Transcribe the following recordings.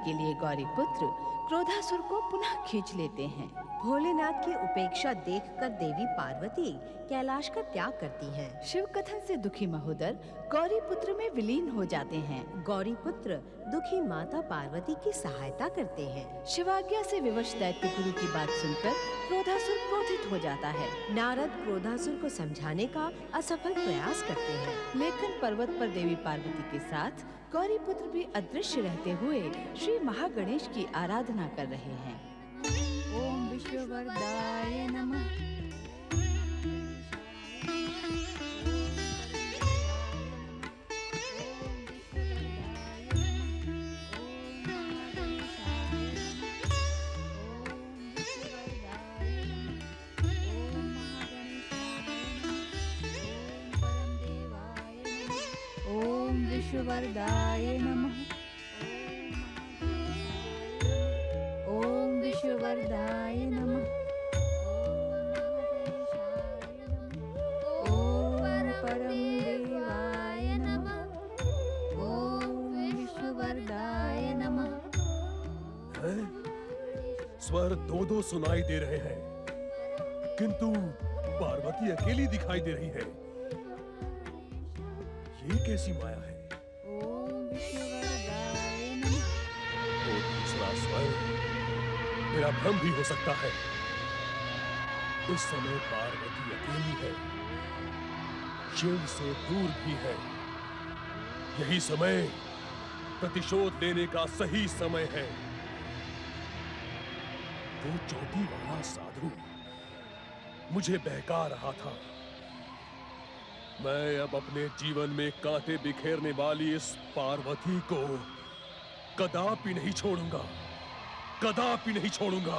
के लिए गौरीपुत्र क्रोधासुर को पुनः खींच लेते हैं। भोलेनाथ की उपेक्षा देखकर देवी पार्वती कैलाश का त्याग करती हैं। शिव कथन से दुखी महोदर गौरीपुत्र में विलीन हो जाते हैं। गौरीपुत्र दुखी माता पार्वती की सहायता करते हैं। शिवाज्ञा से विवश दैत्य गुरु की बात सुनकर क्रोधासुर क्रोधित हो जाता है। नारद क्रोधासुर को समझाने का असफल प्रयास करते हैं, लेकिन पर्वत पर देवी पार्वती के साथ गौरीपुत्र भी अदृश्य रहते हुए श्री महागणेश की आराधना कर रहे हैं। ओम विश्ववरदाय नमः। ओम विश्ववरदाय नमः। ओम विश्ववरदाय नमः। ओम परम देवाय नमः। ओम विश्ववरदाय नमः। स्वर दो दो सुनाई दे रहे हैं, किंतु पार्वती अकेली दिखाई दे रही है। ये कैसी माया है? ओम विश्ववरदाय नमः। वो दूसरा स्वर मेरा भ्रम भी हो सकता है। इस समय पार्वती अकेली है, शिव से दूर भी है। यही समय प्रतिशोध लेने का सही समय है। वो चोटी वाला साधु मुझे बहका रहा था। मैं अब अपने जीवन में कांटे बिखेरने वाली इस पार्वती को कदापि नहीं छोड़ूंगा, कदापि नहीं छोड़ूंगा।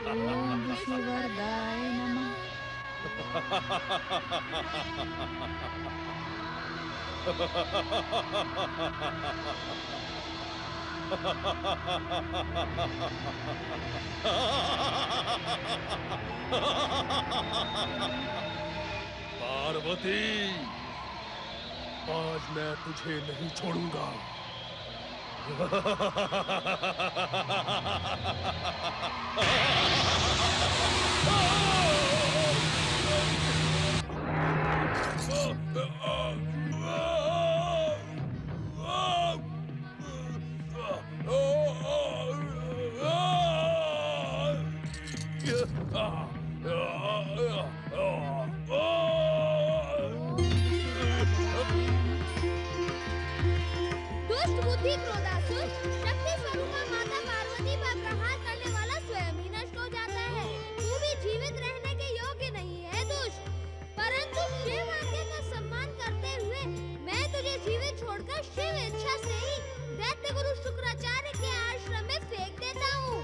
ओम विश्ववरदाय नमः। पार्वती, आज मैं तुझे नहीं छोड़ूंगा। दुष्ट बुद्धि क्रोधासुर, शक्ति स्वरूपा माता पार्वती पर प्रहार करने वाला स्वयं ही नष्ट हो जाता है। तू भी जीवित रहने के योग्य नहीं है दुष्ट, परंतु शिव आज्ञा का सम्मान करते हुए मैं तुझे जीवित छोड़कर शिव इच्छा से ही दैत्य गुरु शुक्राचार्य के आश्रम में फेंक देता हूँ।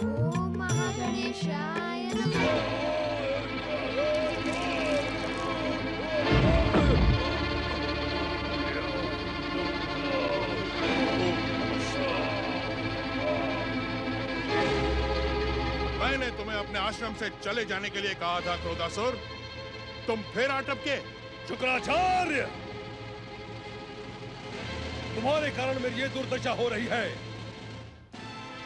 ओम महागणेशाय नमः। मैंने तुम्हें अपने आश्रम से चले जाने के लिए कहा था क्रोधासुर, तुम फिर अटके। शुक्राचार्य, तुम्हारे कारण मेरी ये दुर्दशा हो रही है।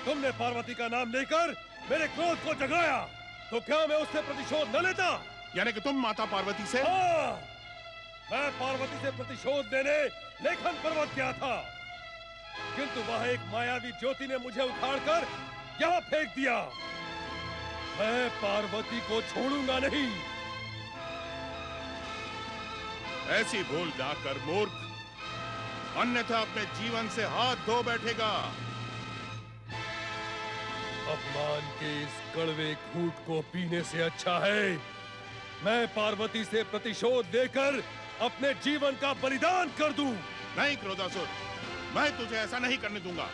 तुमने पार्वती का नाम लेकर मेरे क्रोध को जगाया, तो क्या मैं उससे प्रतिशोध न लेता? यानी कि तुम माता पार्वती से? हाँ, मैं पार्वती से प्रतिशोध लेने लेखन पर्वत गया था, किंतु वह एक मायावी ज्योति ने मुझे उखाड़कर यहाँ फेंक दिया। मैं पार्वती को छोड़ूंगा नहीं। ऐसी भूल ना कर मूर्ख, अन्यथा अपने जीवन से हाथ धो बैठेगा। अपमान के इस कड़वे घूंट को पीने से अच्छा है मैं पार्वती से प्रतिशोध लेकर अपने जीवन का बलिदान कर दूं। नहीं क्रोधासुर, मैं तुझे ऐसा नहीं करने दूंगा।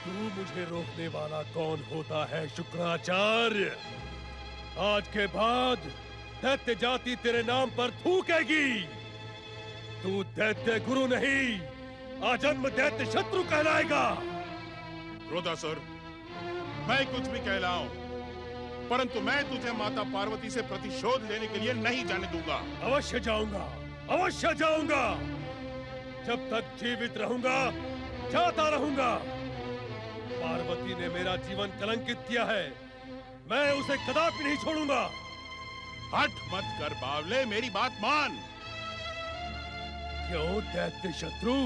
तू मुझे रोकने वाला कौन होता है शुक्राचार्य? आज के बाद दैत्य जाति तेरे नाम पर थूकेगी। तू दैत्य गुरु नहीं, आजन्म दैत्य शत्रु कहलाएगा। क्रोधासुर, मैं कुछ भी कहलाऊं, परंतु मैं तुझे माता पार्वती से प्रतिशोध लेने के लिए नहीं जाने दूंगा। अवश्य जाऊंगा, अवश्य जाऊंगा। जब तक जीवित रहूंगा जाता रहूंगा। पार्वती ने मेरा जीवन कलंकित किया है, मैं उसे कदापि नहीं छोड़ूंगा। हट मत कर बावले, मेरी बात मान। क्यों दैत्य शत्रु,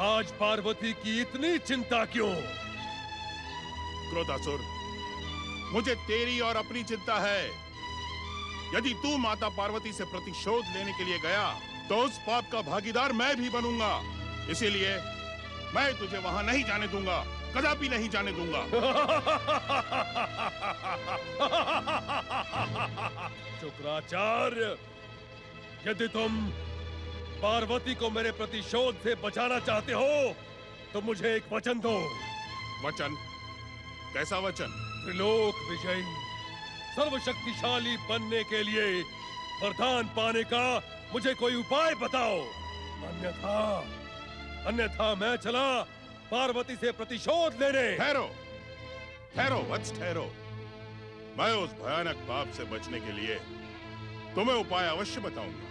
आज पार्वती की इतनी चिंता क्यों? क्रोधासुर, मुझे तेरी और अपनी चिंता है। यदि तू माता पार्वती से प्रतिशोध लेने के लिए गया तो उस पाप का भागीदार मैं भी बनूंगा। इसीलिए मैं तुझे वहां नहीं जाने दूंगा, कदापि नहीं जाने दूंगा। शुक्राचार्य, यदि तुम पार्वती को मेरे प्रतिशोध से बचाना चाहते हो तो मुझे एक वचन दो। वचन? कैसा वचन? त्रिलोक विजयी, सर्वशक्तिशाली बनने के लिए वरदान पाने का मुझे कोई उपाय बताओ। अन्यथा मैं चला पार्वती से प्रतिशोध लेने। ठहरो, ठहरो वत्स, ठहरो। मैं उस भयानक पाप से बचने के लिए तुम्हें उपाय अवश्य बताऊंगा।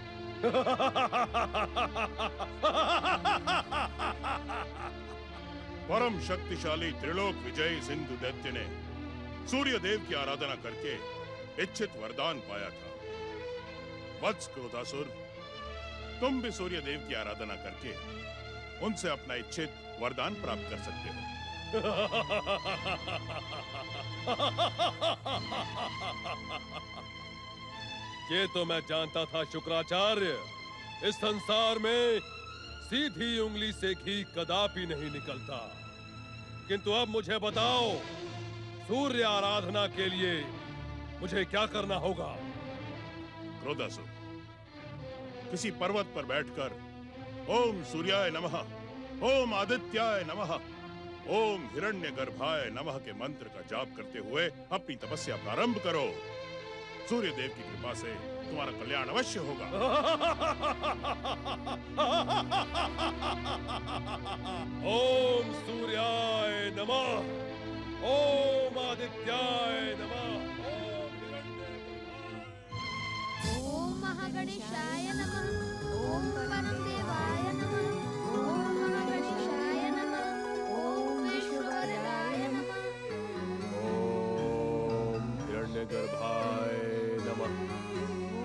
परम शक्तिशाली त्रिलोक विजयी सिंधु दैत्य ने सूर्य देव की आराधना करके इच्छित वरदान पाया था। वत्स क्रोधासुर, तुम भी सूर्य देव की आराधना करके उनसे अपना इच्छित वरदान प्राप्त कर सकते हो। ये तो मैं जानता था शुक्राचार्य। इस संसार में सीधी उंगली से घी कदापि नहीं निकलता। किंतु अब मुझे बताओ, सूर्य आराधना के लिए मुझे क्या करना होगा? क्रोधासुर, किसी पर्वत पर बैठकर ओम सूर्याय नमः, ओम आदित्याय नमः, ओम हिरण्यगर्भाय नमः के मंत्र का जाप करते हुए अपनी तपस्या प्रारंभ करो। सूर्य देव की कृपा से तुम्हारा कल्याण अवश्य होगा। ओम सूर्याय नमः, ओम आदित्याय नमः, ओम हिरण्यगर्भाय। ओम महागणेशाय नमः, ओम परम देवाय नमः, ओम महागणेशाय नमः, ओम विश्ववरदाय नमः, ओम हिरण्यगर्भाय नमः,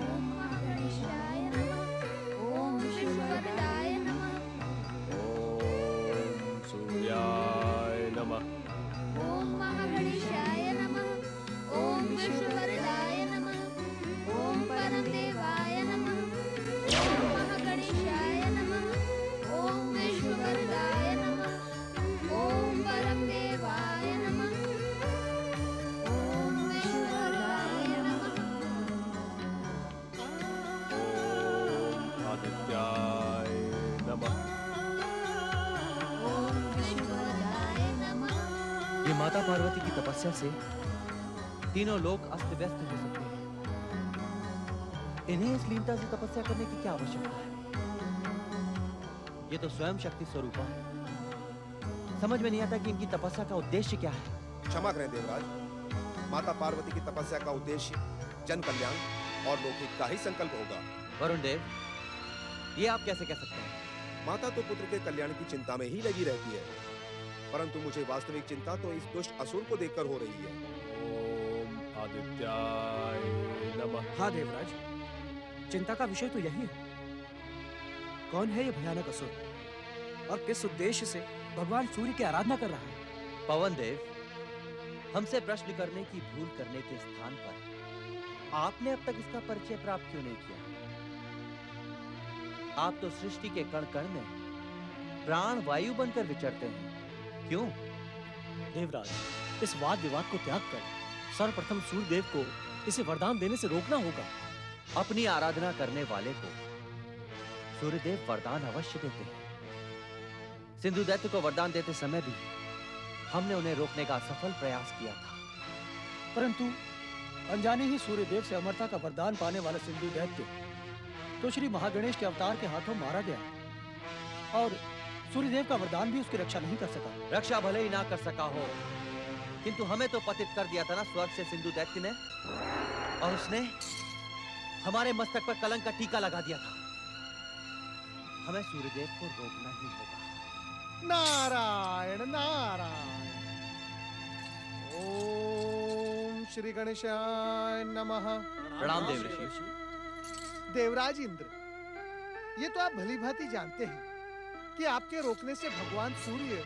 ओम महागणेशाय नमः, ओम विश्ववरदाय नमः, ओम सूर्याय नमः, ओम महागणेशाय नमः, ओम विश्ववरदाय नमः, ओम परम देवाय नमः, ओम महागणेशाय नमः, ओम विश्ववरदाय नमः, ओम परम देवाय नमः, ओम विश्ववरदाय नमः, ओम आदित्याय नमः। ओम विश्ववरदाय नमः। ये माता पार्वती की तपस्या से तीनों लोग अस्त व्यस्त हो सकते हैं। इन्हें इस लीनता से तपस्या करने की क्या आवश्यकता है? ये तो स्वयं शक्ति स्वरूपा है। समझ में नहीं आता कि इनकी तपस्या का उद्देश्य क्या है। क्षमा करें देवराज, माता पार्वती की तपस्या का उद्देश्य जन कल्याण और लौकिक का ही संकल्प होगा। वरुण देव, ये आप कैसे कह सकते हैं? माता तो पुत्र के कल्याण की चिंता में ही लगी रहती है, परंतु मुझे वास्तविक चिंता तो इस दुष्ट असुर को देखकर हो रही है। ओम आदित्याय नमः। हाँ देवराज, चिंता का विषय तो यही है। कौन है ये भयानक असुर और किस उद्देश्य से भगवान सूर्य की आराधना कर रहा है? पवन देव, हमसे प्रश्न करने की भूल करने के स्थान पर आपने अब तक इसका परिचय प्राप्त क्यों नहीं किया? आप तो सृष्टि के कण कण में प्राण वायु बनकर विचरते हैं। क्यों? देवराज, इस वाद विवाद को त्याग कर सर्वप्रथम सूर्यदेव को इसे वरदान देने से रोकना होगा। अपनी आराधना करने वाले को सूर्यदेव वरदान अवश्य देते हैं। सिंधु दैत्य को वरदान देते समय भी हमने उन्हें रोकने का सफल प्रयास किया था। परंतु अनजाने ही सूर्यदेव से अमरता का वरदान पाने वाला सिंधु दैत्य तो श्री महागणेश के अवतार के हाथों मारा गया और सूर्यदेव का वरदान भी उसकी रक्षा नहीं कर सका। रक्षा भले ही ना कर सका हो, किंतु हमें तो पतित कर दिया था ना स्वर्ग से सिंधु दैत्य ने, और उसने हमारे मस्तक पर कलंक का टीका लगा दिया था। हमें सूर्यदेव को रोकना ही होगा। नारायण नारायण। ओम श्री गणेशाय नमः। प्रणाम देव ऋषि। देवराज इंद्र, ये तो आप भली भांति जानते हैं कि आपके रोकने से भगवान सूर्य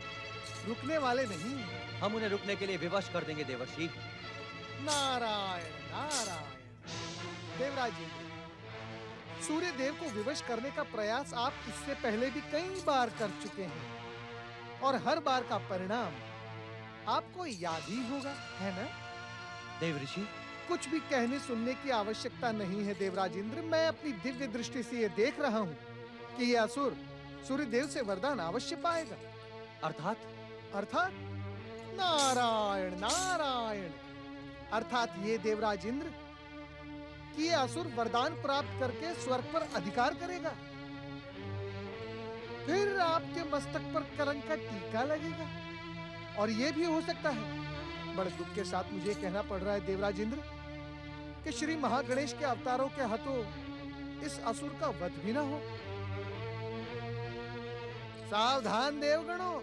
रुकने वाले नहीं हैं। हम उन्हें रुकने के लिए विवश कर देंगे देवर्षि। नारायण नारायण। देवराज इंद्र, सूर्य देव को विवश करने का प्रयास आप इससे पहले भी कई बार कर चुके हैं और हर बार का परिणाम आपको याद ही होगा, है ना? देव ऋषि, कुछ भी कहने सुनने की आवश्यकता नहीं है देवराज इंद्र। मैं अपनी दिव्य दृष्टि से ये देख रहा हूँ कि यह असुर सूर्यदेव से वरदान अवश्य पाएगा। अर्थात नारायण नारायण। अर्थात ये देवराज इंद्र कि ये असुर वरदान प्राप्त करके स्वर्ग पर अधिकार करेगा, फिर आपके मस्तक पर कलंक का टीका लगेगा। और ये भी हो सकता है, बड़े दुख के साथ मुझे कहना पड़ रहा है देवराज इंद्र, कि श्री महागणेश के अवतारों के हाथों इस असुर का वध भी ना हो। सावधान देवगणों,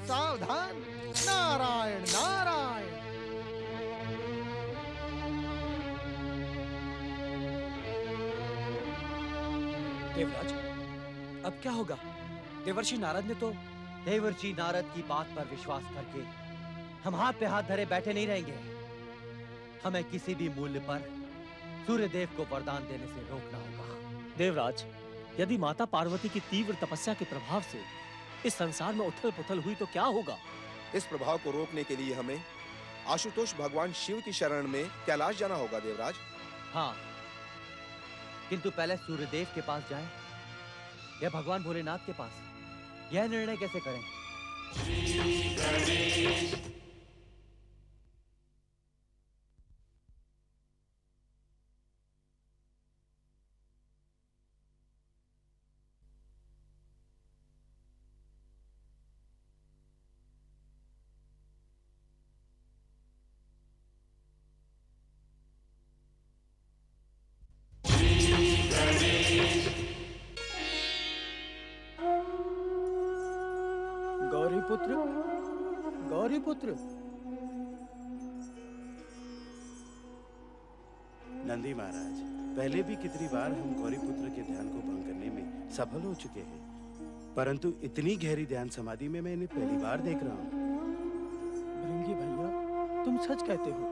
सावधान। नारायण नारायण। देवराज, अब क्या होगा? देवर्षि नारद ने तो देवर्षि नारद की बात पर विश्वास करके हम हाथ पे हाथ धरे बैठे नहीं रहेंगे। हमें किसी भी मूल्य पर सूर्यदेव को वरदान देने से रोकना होगा। देवराज, यदि माता पार्वती की तीव्र तपस्या के प्रभाव से इस संसार में उथल पुथल हुई तो क्या होगा? इस प्रभाव को रोकने के लिए हमें आशुतोष भगवान शिव की शरण में कैलाश जाना होगा देवराज। हाँ, किंतु पहले सूर्यदेव के पास जाएं या भगवान भोलेनाथ के पास, यह निर्णय कैसे करें? गौरीपुत्र, गौरीपुत्र। नंदी महाराज, पहले भी कितनी बार हम गौरीपुत्र के ध्यान को भंग करने में सफल हो चुके हैं, परंतु इतनी गहरी ध्यान समाधि में मैं इन्हें पहली बार देख रहा हूँ। भृंगी भैया, तुम सच कहते हो।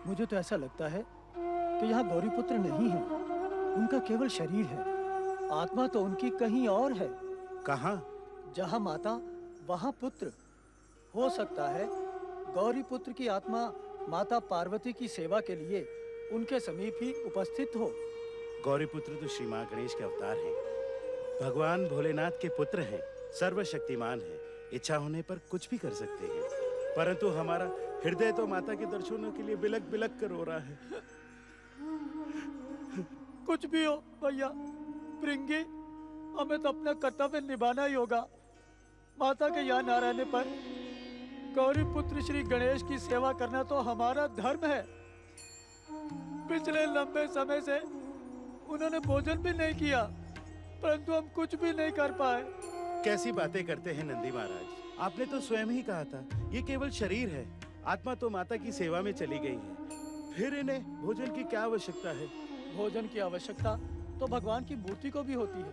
मुझे तो ऐसा लगता है कि यहाँ गौरीपुत्र नहीं है, उनका केवल शरीर है। आत्मा तो उनकी कहीं और है। कहाँ? जहाँ माता वहाँ पुत्र। हो सकता है गौरी पुत्र की आत्मा माता पार्वती की सेवा के लिए उनके समीप ही उपस्थित हो। गौरीपुत्र तो श्री मां गणेश के अवतार हैं, भगवान भोलेनाथ के पुत्र हैं, सर्वशक्तिमान हैं, इच्छा होने पर कुछ भी कर सकते हैं, परंतु हमारा हृदय तो माता के दर्शनों के लिए बिलक बिलक कर रो रहा है। कुछ भी हो भैया, भृंगी, हमें तो अपना कर्तव्य निभाना ही होगा। माता के यहाँ न रहने पर गौरी पुत्र श्री गणेश की सेवा करना तो हमारा धर्म है। पिछले लंबे समय से उन्होंने भोजन भी नहीं किया, परंतु हम कुछ भी नहीं कर पाए। कैसी बातें करते हैं नंदी महाराज, आपने तो स्वयं ही कहा था ये केवल शरीर है, आत्मा तो माता की सेवा में चली गई है, फिर इन्हें भोजन की क्या आवश्यकता है? भोजन की आवश्यकता तो भगवान की मूर्ति को भी होती है।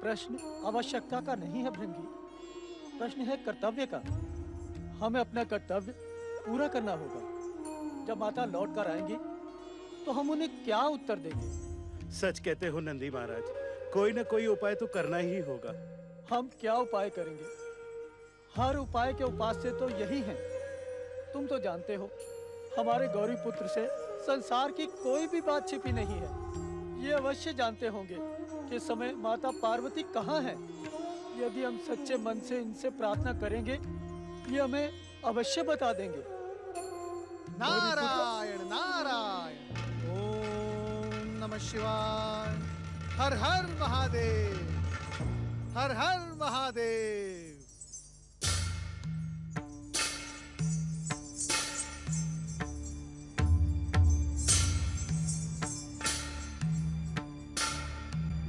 प्रश्न आवश्यकता का नहीं है भृंगी, प्रश्न है कर्तव्य का। हमें अपना कर्तव्य पूरा करना होगा। जब माता लौट कर आएंगी तो हम उन्हें क्या उत्तर देंगे? सच कहते हो नंदी महाराज, कोई न कोई उपाय तो करना ही होगा। हम क्या उपाय करेंगे? हर उपाय के उपास्य तो यही हैं। तुम तो जानते हो, हमारे गौरी पुत्र से संसार की कोई भी बात छिपी नहीं है। ये अवश्य जानते होंगे कि इस समय माता पार्वती कहाँ है। यदि हम सच्चे मन से इनसे प्रार्थना करेंगे, ये हमें अवश्य बता देंगे। नारायण नारायण, ओम नमः शिवाय। हर हर महादेव, हर हर महादेव।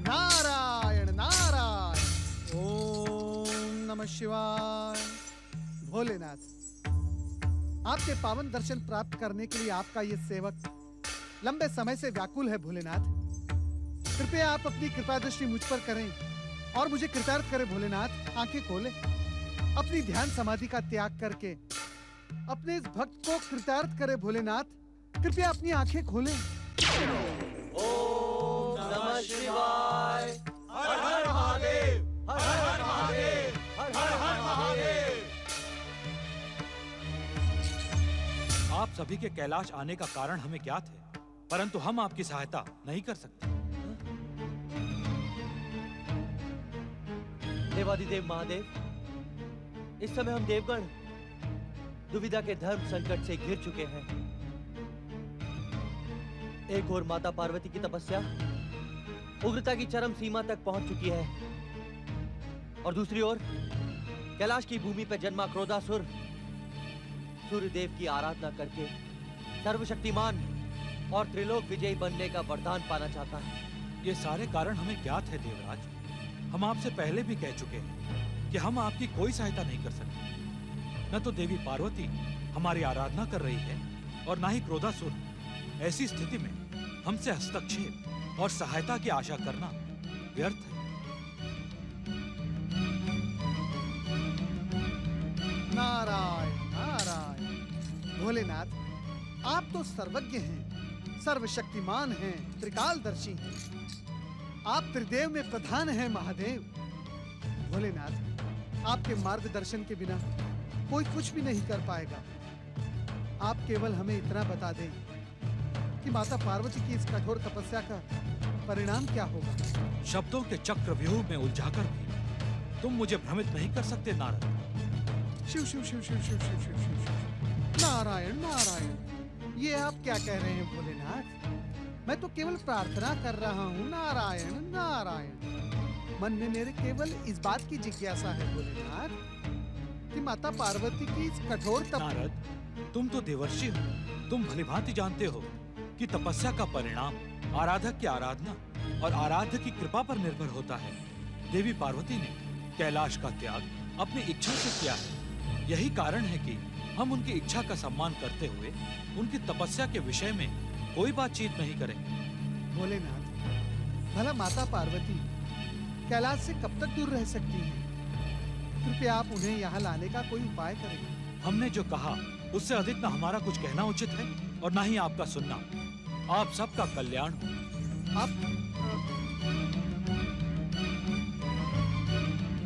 नारायण नारायण, ओम नमः शिवाय। भोलेनाथ, आपके पावन दर्शन प्राप्त करने के लिए आपका ये सेवक लंबे समय से व्याकुल है। भोलेनाथ, कृपया आप अपनी कृपा दृष्टि मुझ पर करें और मुझे कृतार्थ करें। भोलेनाथ, आंखें खोलें, अपनी ध्यान समाधि का त्याग करके अपने इस भक्त को कृतार्थ करें। भोलेनाथ, कृपया अपनी आंखें खोलें। ओम नमः शिवाय। हर हर महादेव, हर हर महादेव, हर हर महादेव। आप सभी के कैलाश आने का कारण हमें ज्ञात है, परंतु हम आपकी सहायता नहीं कर सकते। देवादिदेव महादेव, इस समय हम देवगण दुविधा के धर्म संकट से घिर चुके हैं। एक ओर माता पार्वती की तपस्या उग्रता की चरम सीमा तक पहुंच चुकी है, और दूसरी ओर कैलाश की भूमि पर जन्मा क्रोधासुर सूर्यदेव की आराधना करके सर्वशक्तिमान और त्रिलोक विजयी बनने का वरदान पाना चाहता है। ये सारे कारण हमें ज्ञात है देवराज। हम आपसे पहले भी कह चुके हैं कि हम आपकी कोई सहायता नहीं कर सकते। न तो देवी पार्वती हमारी आराधना कर रही है और न ही क्रोधासुर। ऐसी स्थिति में हमसे हस्तक्षेप और सहायता की आशा करना व्यर्थ है। नारायण नारायण। भोलेनाथ, आप तो सर्वज्ञ हैं, सर्वशक्तिमान हैं, त्रिकालदर्शी हैं। आप त्रिदेव में प्रधान हैं महादेव। भोलेनाथ, आपके मार्गदर्शन के बिना कोई कुछ भी नहीं कर पाएगा। आप केवल हमें इतना बता दें कि माता पार्वती की इस कठोर तपस्या का परिणाम क्या होगा। शब्दों के चक्रव्यूह में उलझाकर भी तुम मुझे भ्रमित नहीं कर सकते नारद। शिव शिव शिव शिव शिव शिव शिव शिव शिव। नारायण नारायण, ये आप क्या कह रहे हैं भोलेनाथ? मैं तो केवल प्रार्थना कर रहा हूँ। नारायण नारायण, मन में मेरे केवल इस बात की जिज्ञासा है भोलेनाथ कि माता पार्वती की इस कठोर नारद, तुम तो देवर्षि हो। तुम भलीभांति जानते हो कि तपस्या का परिणाम आराधक की आराधना और आराध्य की कृपा पर निर्भर होता है। देवी पार्वती ने कैलाश का त्याग अपनी इच्छा से किया है। यही कारण है कि हम उनकी इच्छा का सम्मान करते हुए उनकी तपस्या के विषय में कोई बातचीत नहीं करेंगे। भोलेनाथ, भला माता पार्वती कैलाश से कब तक दूर रह सकती हैं? कृपया आप उन्हें यहाँ लाने का कोई उपाय करें। हमने जो कहा उससे अधिक न हमारा कुछ कहना उचित है और न ही आपका सुनना। आप सबका कल्याण हो। आप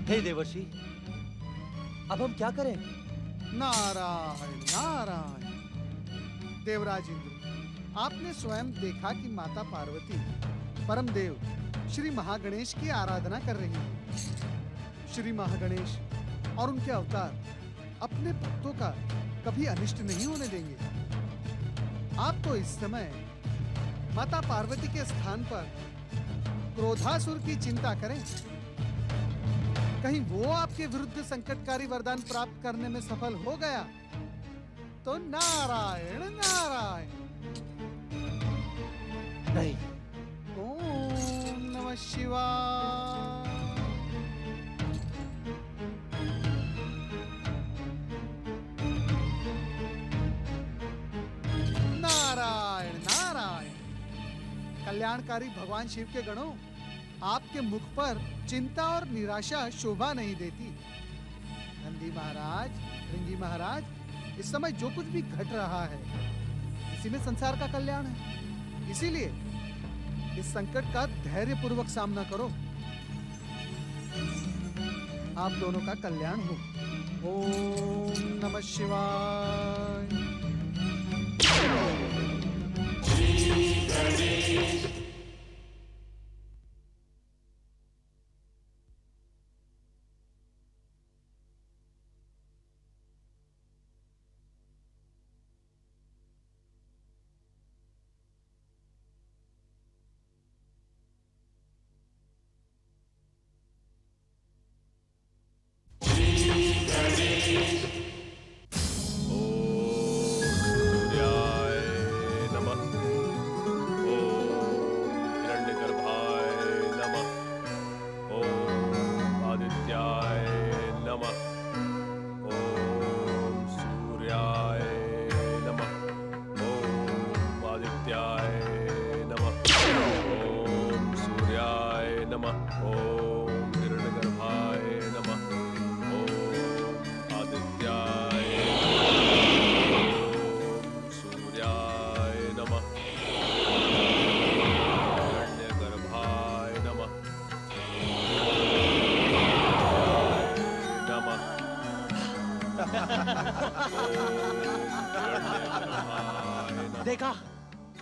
हे देवर्षि, अब हम क्या करें? नारायण नारायण। देवराज इंद्र, आपने स्वयं देखा कि माता पार्वती परम देव श्री महागणेश की आराधना कर रही है। श्री महागणेश और उनके अवतार अपने भक्तों का कभी अनिष्ट नहीं होने देंगे। आप तो इस समय माता पार्वती के स्थान पर क्रोधासुर की चिंता करें। कहीं वो आपके विरुद्ध संकटकारी वरदान प्राप्त करने में सफल हो गया तो नारायण नारायण। नहीं। ओम नमः शिवाय। नारायण नारायण। कल्याणकारी भगवान शिव के गणों, आपके मुख पर चिंता और निराशा शोभा नहीं देती। नंदी महाराज, भृंगी महाराज, इस समय जो कुछ भी घट रहा है इसी में संसार का कल्याण है। इसीलिए इस संकट का धैर्यपूर्वक सामना करो। आप दोनों का कल्याण हो। ओम नमः शिवाय।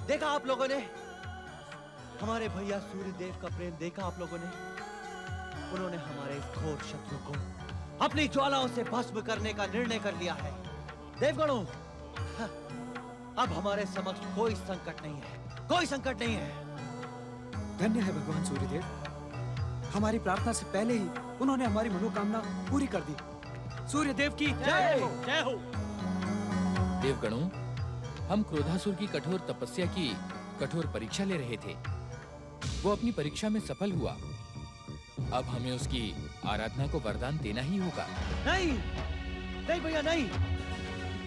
देखा आप लोगों ने हमारे भैया सूर्य देव का प्रेम देखा आप लोगों ने। उन्होंने हमारे घोर शत्रु को अपनी ज्वालाओं से भस्म करने का निर्णय कर लिया है। देवगणों, अब हमारे समक्ष कोई संकट नहीं है, कोई संकट नहीं है। धन्य है भगवान सूर्यदेव, हमारी प्रार्थना से पहले ही उन्होंने हमारी मनोकामना पूरी कर दी। सूर्यदेव की जय हो। जय हो। देवगणों, हम क्रोधासुर की कठोर तपस्या की कठोर परीक्षा ले रहे थे। वो अपनी परीक्षा में सफल हुआ। अब हमें उसकी आराधना को वरदान देना ही होगा। नहीं, नहीं भैया नहीं।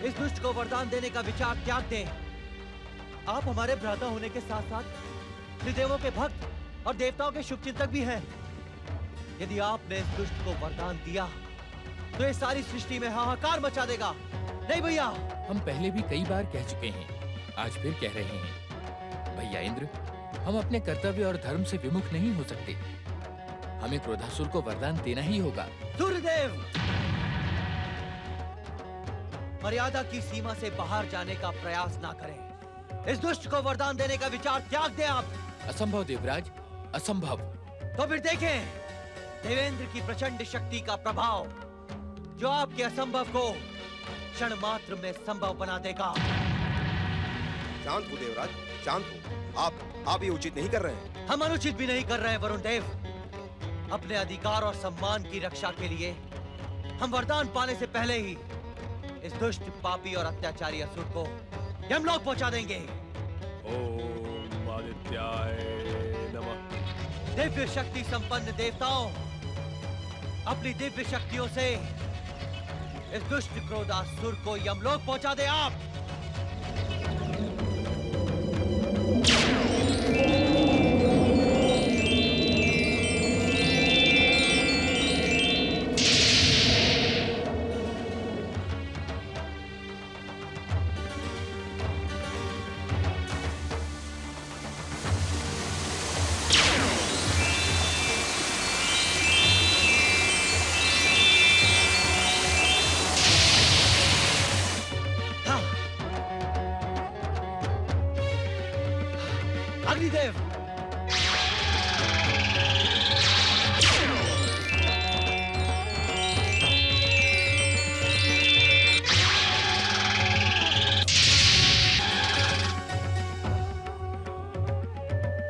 इस दुष्ट को वरदान देने का विचार त्याग दें। आप हमारे भ्राता होने के साथ साथ त्रिदेवों के भक्त और देवताओं के शुभचिंतक भी हैं। यदि आपने इस दुष्ट को वरदान दिया तो ये सारी सृष्टि में हाहाकार मचा देगा। नहीं भैया, हम पहले भी कई बार कह चुके हैं, आज फिर कह रहे हैं। भैया इंद्र, हम अपने कर्तव्य और धर्म से विमुख नहीं हो सकते। हमें क्रोधासुर को वरदान देना ही होगा। सूर्यदेव, मर्यादा की सीमा से बाहर जाने का प्रयास ना करें। इस दुष्ट को वरदान देने का विचार त्याग दें आप। असंभव देवराज, असंभव। तो फिर देखें देवेंद्र की प्रचंड शक्ति का प्रभाव, जो आपके असंभव को क्षण मात्र में संभव बना देगा। शांत हो देवराज, शांत हो। आप ये उचित नहीं कर रहे हैं। हम अनुचित भी नहीं कर रहे हैं वरुण देव। अपने अधिकार और सम्मान की रक्षा के लिए हम वरदान पाने से पहले ही इस दुष्ट पापी और अत्याचारी असुर को यमलोक पहुंचा देंगे। ओम आदित्याय नमः। दिव्य शक्ति संपन्न देवताओं, अपनी दिव्य शक्तियों से इस दुष्ट क्रोधासुर को यमलोक पहुंचा दे आप। अग्निदेव,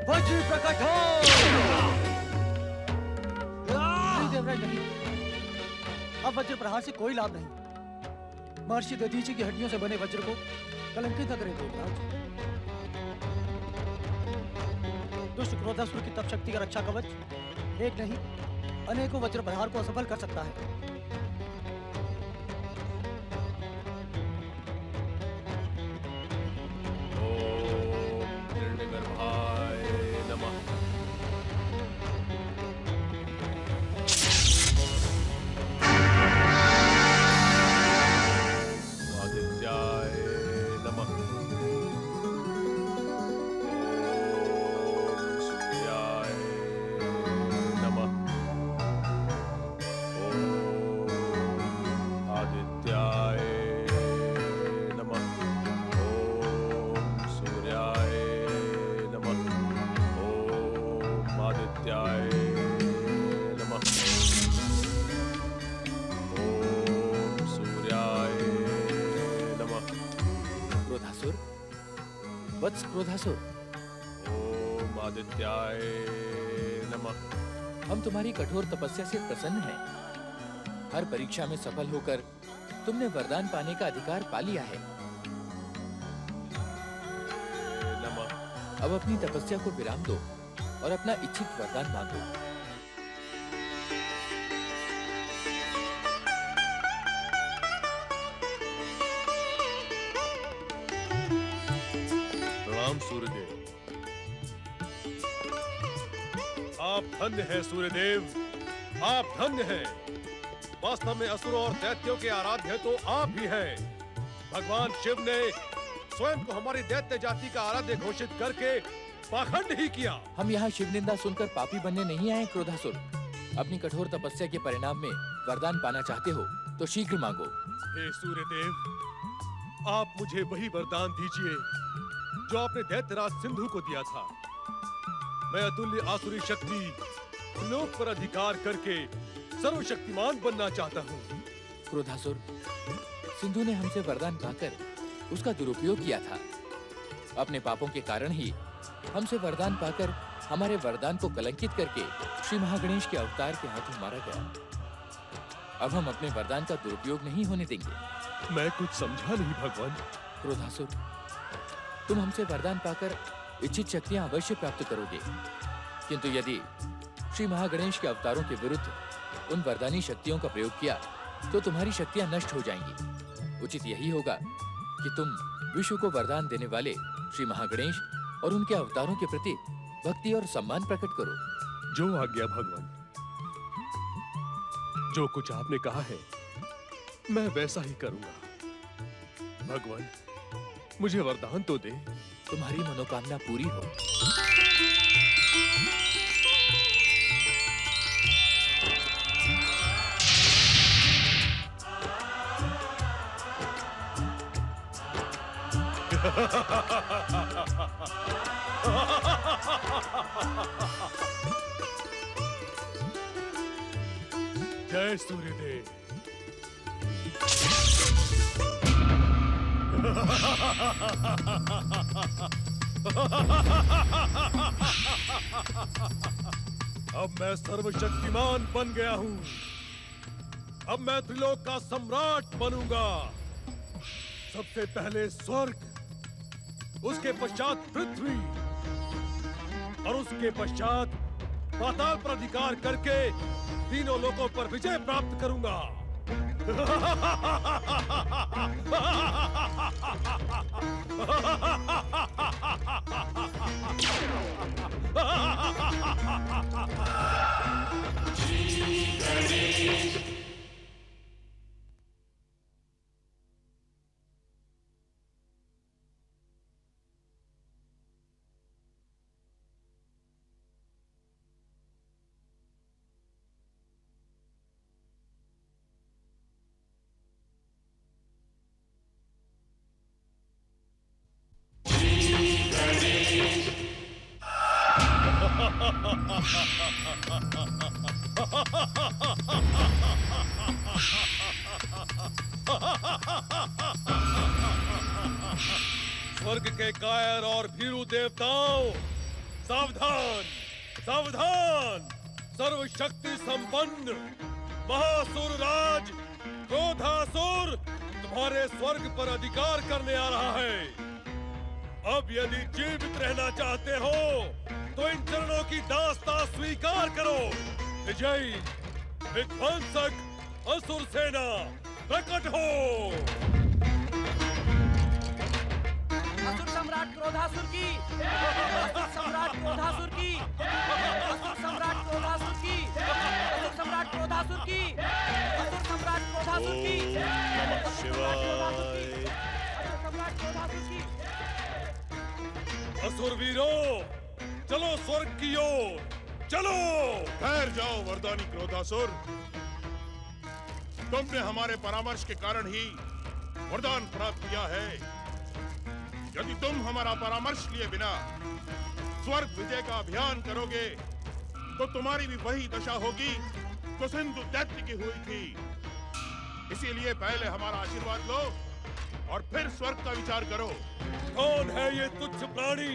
वज्र प्रकट हो। नहीं देवराज नहीं, अब वज्र प्रहार से कोई लाभ नहीं। महर्षि दधीचि की हड्डियों से बने वज्र को कलंकित न करें देवराज। दुष्ट क्रोधासुर की तप शक्ति का रक्षा कवच एक नहीं अनेकों वज्र प्रहार को असफल कर सकता है। ओम क्रोधासुर, वत्स क्रोधासुर, ओम आदित्याय नमः। हम तुम्हारी कठोर तपस्या से प्रसन्न हैं। हर परीक्षा में सफल होकर तुमने वरदान पाने का अधिकार पा लिया है। नमः। अब अपनी तपस्या को विराम दो और अपना इच्छित वरदान मांगो। प्रणाम सूर्यदेव। आप धन्य हैं सूर्यदेव, आप धन्य हैं। वास्तव में असुरों और दैत्यों के आराध्य तो आप ही हैं। भगवान शिव ने स्वयं को हमारी दैत्य जाति का आराध्य घोषित करके पाखंड ही किया। हम यहाँ शिव निंदा सुनकर पापी बनने नहीं आए क्रोधासुर। अपनी कठोर तपस्या के परिणाम में वरदान पाना चाहते हो तो शीघ्र मांगो। हे सूर्यदेव, आप मुझे वही वरदान दीजिए जो आपने दैत्यराज सिंधु को दिया था। मैं अतुल्य आसुरी शक्ति लोक पर अधिकार करके सर्वशक्तिमान बनना चाहता हूँ। क्रोधासुर, सिंधु ने हमसे वरदान पाकर उसका दुरुपयोग किया था। अपने पापों के कारण ही हमसे वरदान पाकर हमारे वरदान को कलंकित करके श्री महागणेश के अवतार के हाथों मारा गया। अब हम अपने वरदान का दुरुपयोग नहीं होने देंगे। मैं कुछ समझा नहीं भगवान। क्रोधासुर, तुम हमसे वरदान पाकर इच्छित शक्तियां अवश्य प्राप्त करोगे, किंतु यदि श्री महागणेश के अवतारों के विरुद्ध उन वरदानी शक्तियों का प्रयोग किया तो तुम्हारी शक्तियां नष्ट हो जाएंगी। उचित यही होगा कि तुम विश्व को वरदान देने वाले श्री महागणेश और उनके अवतारों के प्रति भक्ति और सम्मान प्रकट करो। जो आज्ञा भगवान। जो कुछ आपने कहा है मैं वैसा ही करूंगा। भगवान, मुझे वरदान तो दे। तुम्हारी मनोकामना पूरी हो। जय सूर्यदेव। अब मैं सर्वशक्तिमान बन गया हूँ। अब मैं त्रिलोक का सम्राट बनूंगा। सबसे पहले स्वर्ग, उसके पश्चात पृथ्वी और उसके पश्चात पाताल पर अधिकार करके तीनों लोकों पर विजय प्राप्त करूंगा। स्वर्ग के कायर और भीरू देवताओं, सावधान सावधान। सर्वशक्ति संपन्न महासुर राज क्रोधासुर तुम्हारे स्वर्ग पर अधिकार करने आ रहा है। अब यदि जीवित रहना चाहते हो तो इन चरणों की दास्तां स्वीकार करो। विजयी विध्वंसक असुर सेना प्रकट हो। असुर सम्राट क्रोधासुर की, असुर सम्राट क्रोधासुर की, असुर सम्राट क्रोधासुर की, असुर सम्राट क्रोधासुर की, असुर सम्राट क्रोधासुर की, नमः शिवाय। असुर सम्राट क्रोधासुर की। असुर वीरों, चलो स्वर्ग की ओर चलो। ठहर जाओ वरदानी क्रोधासुर। तुमने हमारे परामर्श के कारण ही वरदान प्राप्त किया है। यदि तुम हमारा परामर्श लिए बिना स्वर्ग विजय का अभियान करोगे तो तुम्हारी भी वही दशा होगी जो सिंधु दैत्य की हुई थी। इसीलिए पहले हमारा आशीर्वाद लो और फिर स्वर्ग का विचार करो। कौन है ये तुच्छ प्राणी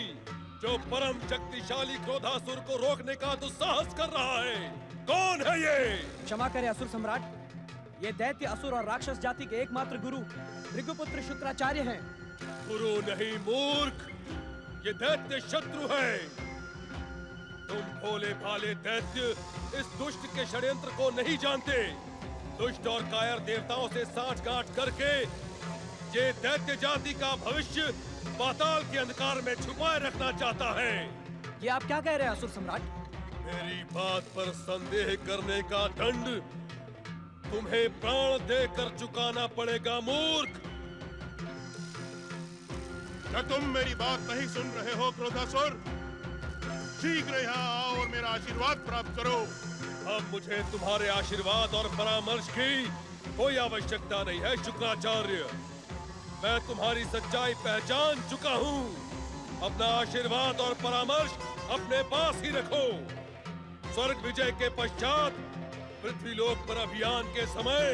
जो परम शक्तिशाली क्रोधासुर को रोकने का दुस्साहस कर रहा है? कौन है ये? क्षमा करे असुर सम्राट, ये दैत्य असुर और राक्षस जाति के एकमात्र गुरु भृगुपुत्र शुक्राचार्य हैं। गुरु नहीं मूर्ख, ये दैत्य शत्रु है। तुम भोले भाले दैत्य इस दुष्ट के षड्यंत्र को नहीं जानते। दुष्ट और कायर देवताओं से साठगांठ करके ये दैत्य जाति का भविष्य पाताल के अंधकार में छुपाए रखना चाहता है। ये आप क्या कह रहे हैं असुर सम्राट? मेरी बात पर संदेह करने का दंड तुम्हें प्राण देकर चुकाना पड़ेगा मूर्ख। क्या तुम मेरी बात नहीं सुन रहे हो क्रोधासुर? शीघ्र यहाँ आओ और मेरा आशीर्वाद प्राप्त करो। अब मुझे तुम्हारे आशीर्वाद और परामर्श की कोई आवश्यकता नहीं है शुक्राचार्य। मैं तुम्हारी सच्चाई पहचान चुका हूँ। अपना आशीर्वाद और परामर्श अपने पास ही रखो। स्वर्ग विजय के पश्चात पृथ्वी लोक पर अभियान के समय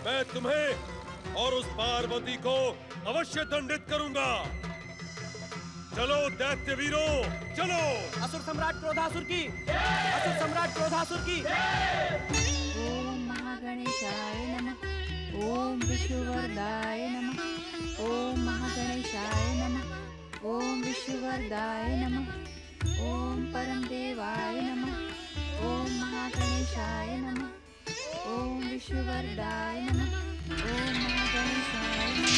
मैं तुम्हें और उस पार्वती को अवश्य दंडित करूंगा। चलो दैत्य वीरों, चलो। असुर सम्राट क्रोधासुर की, असुर सम्राट क्रोधासुर की। ओम महागणेशाय नमः। ओम विष्णुवर्धाय नमः। ओम महागणेशाय नमः। ओम विष्णुवर्धाय नमः। ओम परम देवाय नमः। ओम महागणेशाय नमः। ओम विष्णुवर्धाय नमः। ओम महागणेशाय नमः।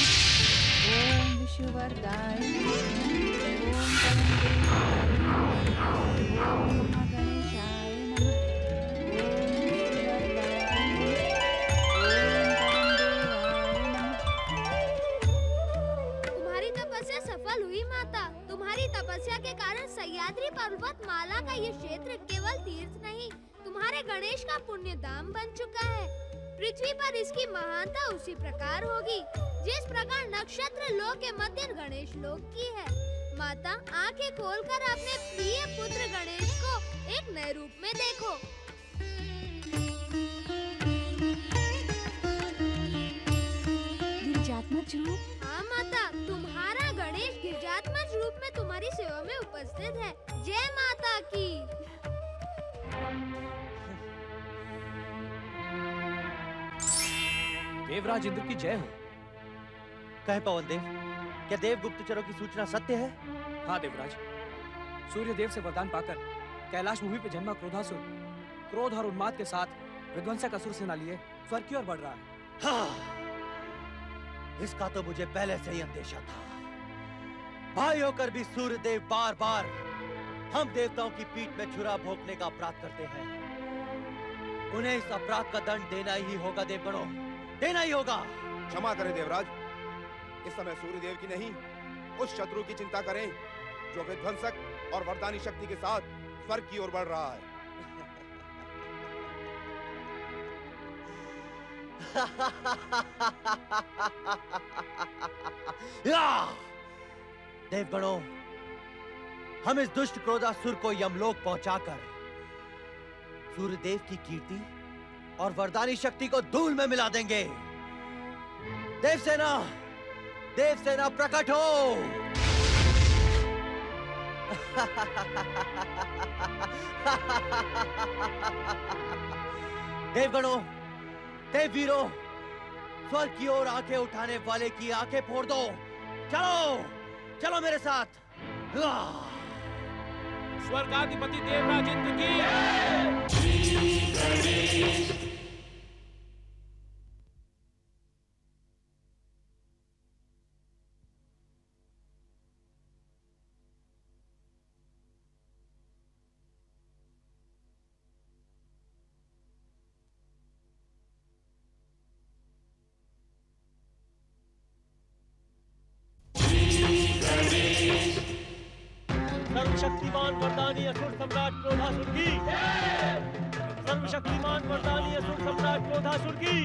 ओम विष्णुवर्धाय नमः। ओम परम देवाय नमः। ओम महागणेशाय नमः। ओम विष्णुवर्धाय नमः। ओम परम देवाय नमः। तुम्हारी तपस्या सफल हुई माता। तुम्हारी तपस्या के कारण सह्याद्री पर्वत माला का ये क्षेत्र केवल तीर्थ नहीं, तुम्हारे गणेश का पुण्य धाम बन चुका है। पृथ्वी पर इसकी महानता उसी प्रकार होगी जिस प्रकार नक्षत्र लोक के मध्य गणेश लोक की है। माता, आंखें खोलकर अपने प्रिय पुत्र गणेश को एक नए रूप में देखो। गिरिजात्मज रूप? हाँ माता, तुम्हारा गणेश गिरिजात्मज रूप में तुम्हारी सेवा में उपस्थित है। जय माता की। देवराज इंद्र की जय हो। कहे पवन देव, क्या देव गुप्तचरों की सूचना सत्य है? हाँ देवराज, सूर्य देव से वरदान पाकर कैलाश भूमि पे जन्मा क्रोधासुर क्रोध और उन्माद के साथ विध्वंसक असुर सेना लिए स्वर्ग की ओर बढ़ रहा है। हाँ, इसका तो मुझे पहले से ही अंदेशा था। भाई होकर भी सूर्य देव बार बार हम देवताओं की पीठ में छुरा भोंकने का अपराध करते हैं। उन्हें इस अपराध का दंड देना ही होगा देवगणों, देना ही होगा। क्षमा करें देवराज, इस समय सूर्यदेव की नहीं उस शत्रु की चिंता करें जो विध्वंसक और वरदानी शक्ति के साथ स्वर्ग की ओर बढ़ रहा है। देवगणों, हम इस दुष्ट क्रोधासुर को यमलोक पहुंचाकर सूर्यदेव की कीर्ति और वरदानी शक्ति को धूल में मिला देंगे। देवसेना, देवसेना प्रकट हो। देवगणों, देववीरों, स्वर्ग की ओर आंखें उठाने वाले की आंखें फोड़ दो। चलो, चलो मेरे साथ। स्वर्गाधिपति देवराज इंद्र की। सर्वशक्तिमान वरदानी असुर सम्राट क्रोधासुर की। सर्वशक्तिमान वरदानी असुर सम्राट क्रोधासुर की।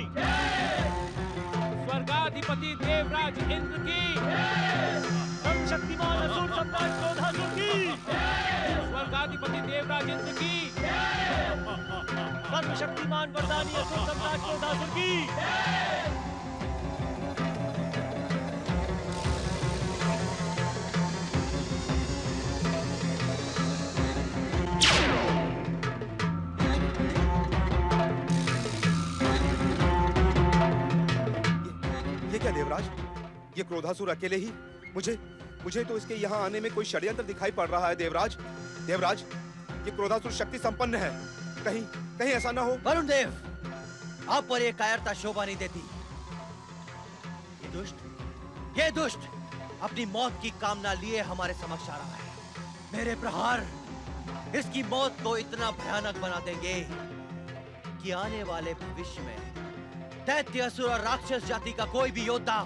स्वर्गाधिपति देवराज इंद्र की। सर्वशक्तिमान असुर सम्राट क्रोधासुर की। स्वर्गाधिपति देवराज इंद्र की। सर्वशक्तिमान वरदानी असुर सम्राट क्रोधासुर की। क्रोधासुर अकेले ही? मुझे तो इसके यहाँ आने में कोई षड्यंत्र दिखाई पड़ रहा है देवराज। देवराज, ये क्रोधासुर शक्ति संपन्न है, कहीं ऐसा ना हो। वरुण देव, आप पर ये कायरता शोभा नहीं देती। ये दुष्ट अपनी मौत की कामना लिए हमारे समक्ष आ रहा है। मेरे प्रहार इसकी मौत को इतना भयानक बना देंगे कि आने वाले भविष्य में दैत्य, असुर और राक्षस जाति का कोई भी योद्धा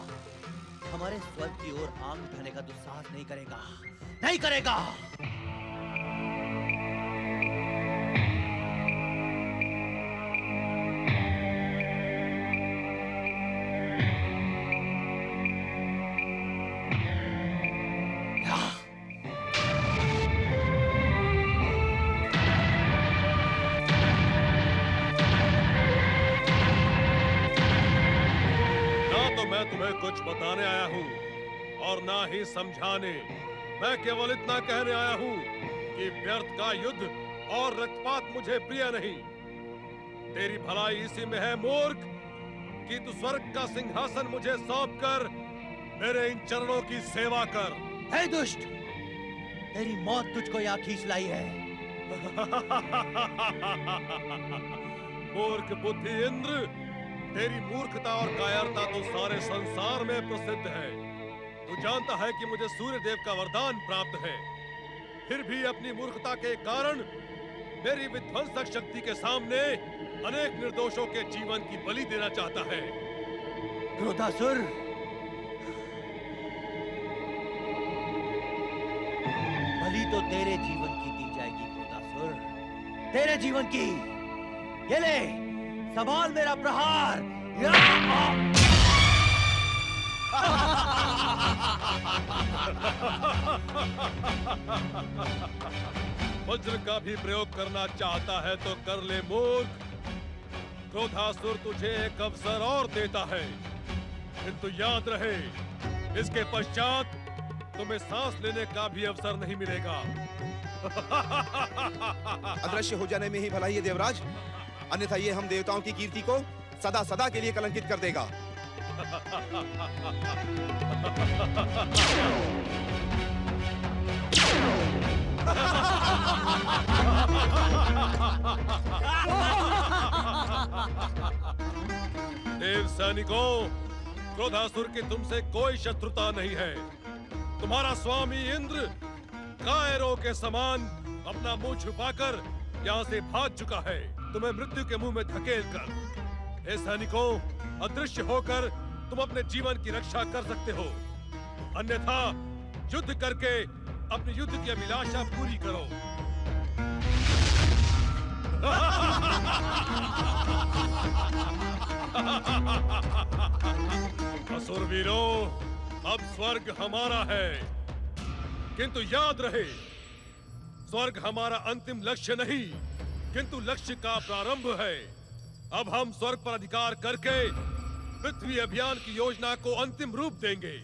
हमारे स्वर्ग की ओर आंख उठाने का दुस्साहस नहीं करेगा। तुम्हें कुछ बताने आया हूँ और ना ही समझाने। मैं केवल इतना कहने आया हूँ कि व्यर्थ का युद्ध और रक्तपात मुझे प्रिय नहीं। तेरी भलाई इसी में है मूर्ख कि तू स्वर्ग का सिंहासन मुझे सौंप कर मेरे इन चरणों की सेवा कर। हे दुष्ट, तेरी मौत तुझको यहाँ खींच लाई है। मूर्ख बुद्धि इंद्र, तेरी मूर्खता और कायरता तो सारे संसार में प्रसिद्ध है। तू जानता है कि मुझे सूर्य देव का वरदान प्राप्त है, फिर भी अपनी मूर्खता के कारण मेरी विध्वंसक शक्ति के सामने अनेक निर्दोषों के जीवन की बलि देना चाहता है। क्रोधासुर, बलि तो तेरे जीवन की दी जाएगी क्रोधासुर, तेरे जीवन की। ये ले, संभाल मेरा प्रहार। वज्र का भी प्रयोग करना चाहता है तो कर ले मूर्ख। क्रोधासुर तुझे एक अवसर और देता है, किंतु याद रहे, इसके पश्चात तुम्हें सांस लेने का भी अवसर नहीं मिलेगा। अदृश्य हो जाने में ही भलाई है देवराज, अन्यथा ये हम देवताओं की कीर्ति को सदा सदा के लिए कलंकित कर देगा। देव सैनिकों, क्रोधासुर की तुमसे कोई शत्रुता नहीं है। तुम्हारा स्वामी इंद्र कायरों के समान अपना मुंह छुपाकर यहाँ से भाग चुका है, तुम्हें मृत्यु के मुंह में धकेल कर। हे सैनिकों, अदृश्य होकर तुम अपने जीवन की रक्षा कर सकते हो, अन्यथा युद्ध करके अपनी युद्ध की अभिलाषा पूरी करो। असुरवीरों, अब स्वर्ग हमारा है, किंतु याद रहे, स्वर्ग हमारा अंतिम लक्ष्य नहीं, किंतु लक्ष्य का प्रारंभ है। अब हम स्वर्ग पर अधिकार करके पृथ्वी अभियान की योजना को अंतिम रूप देंगे।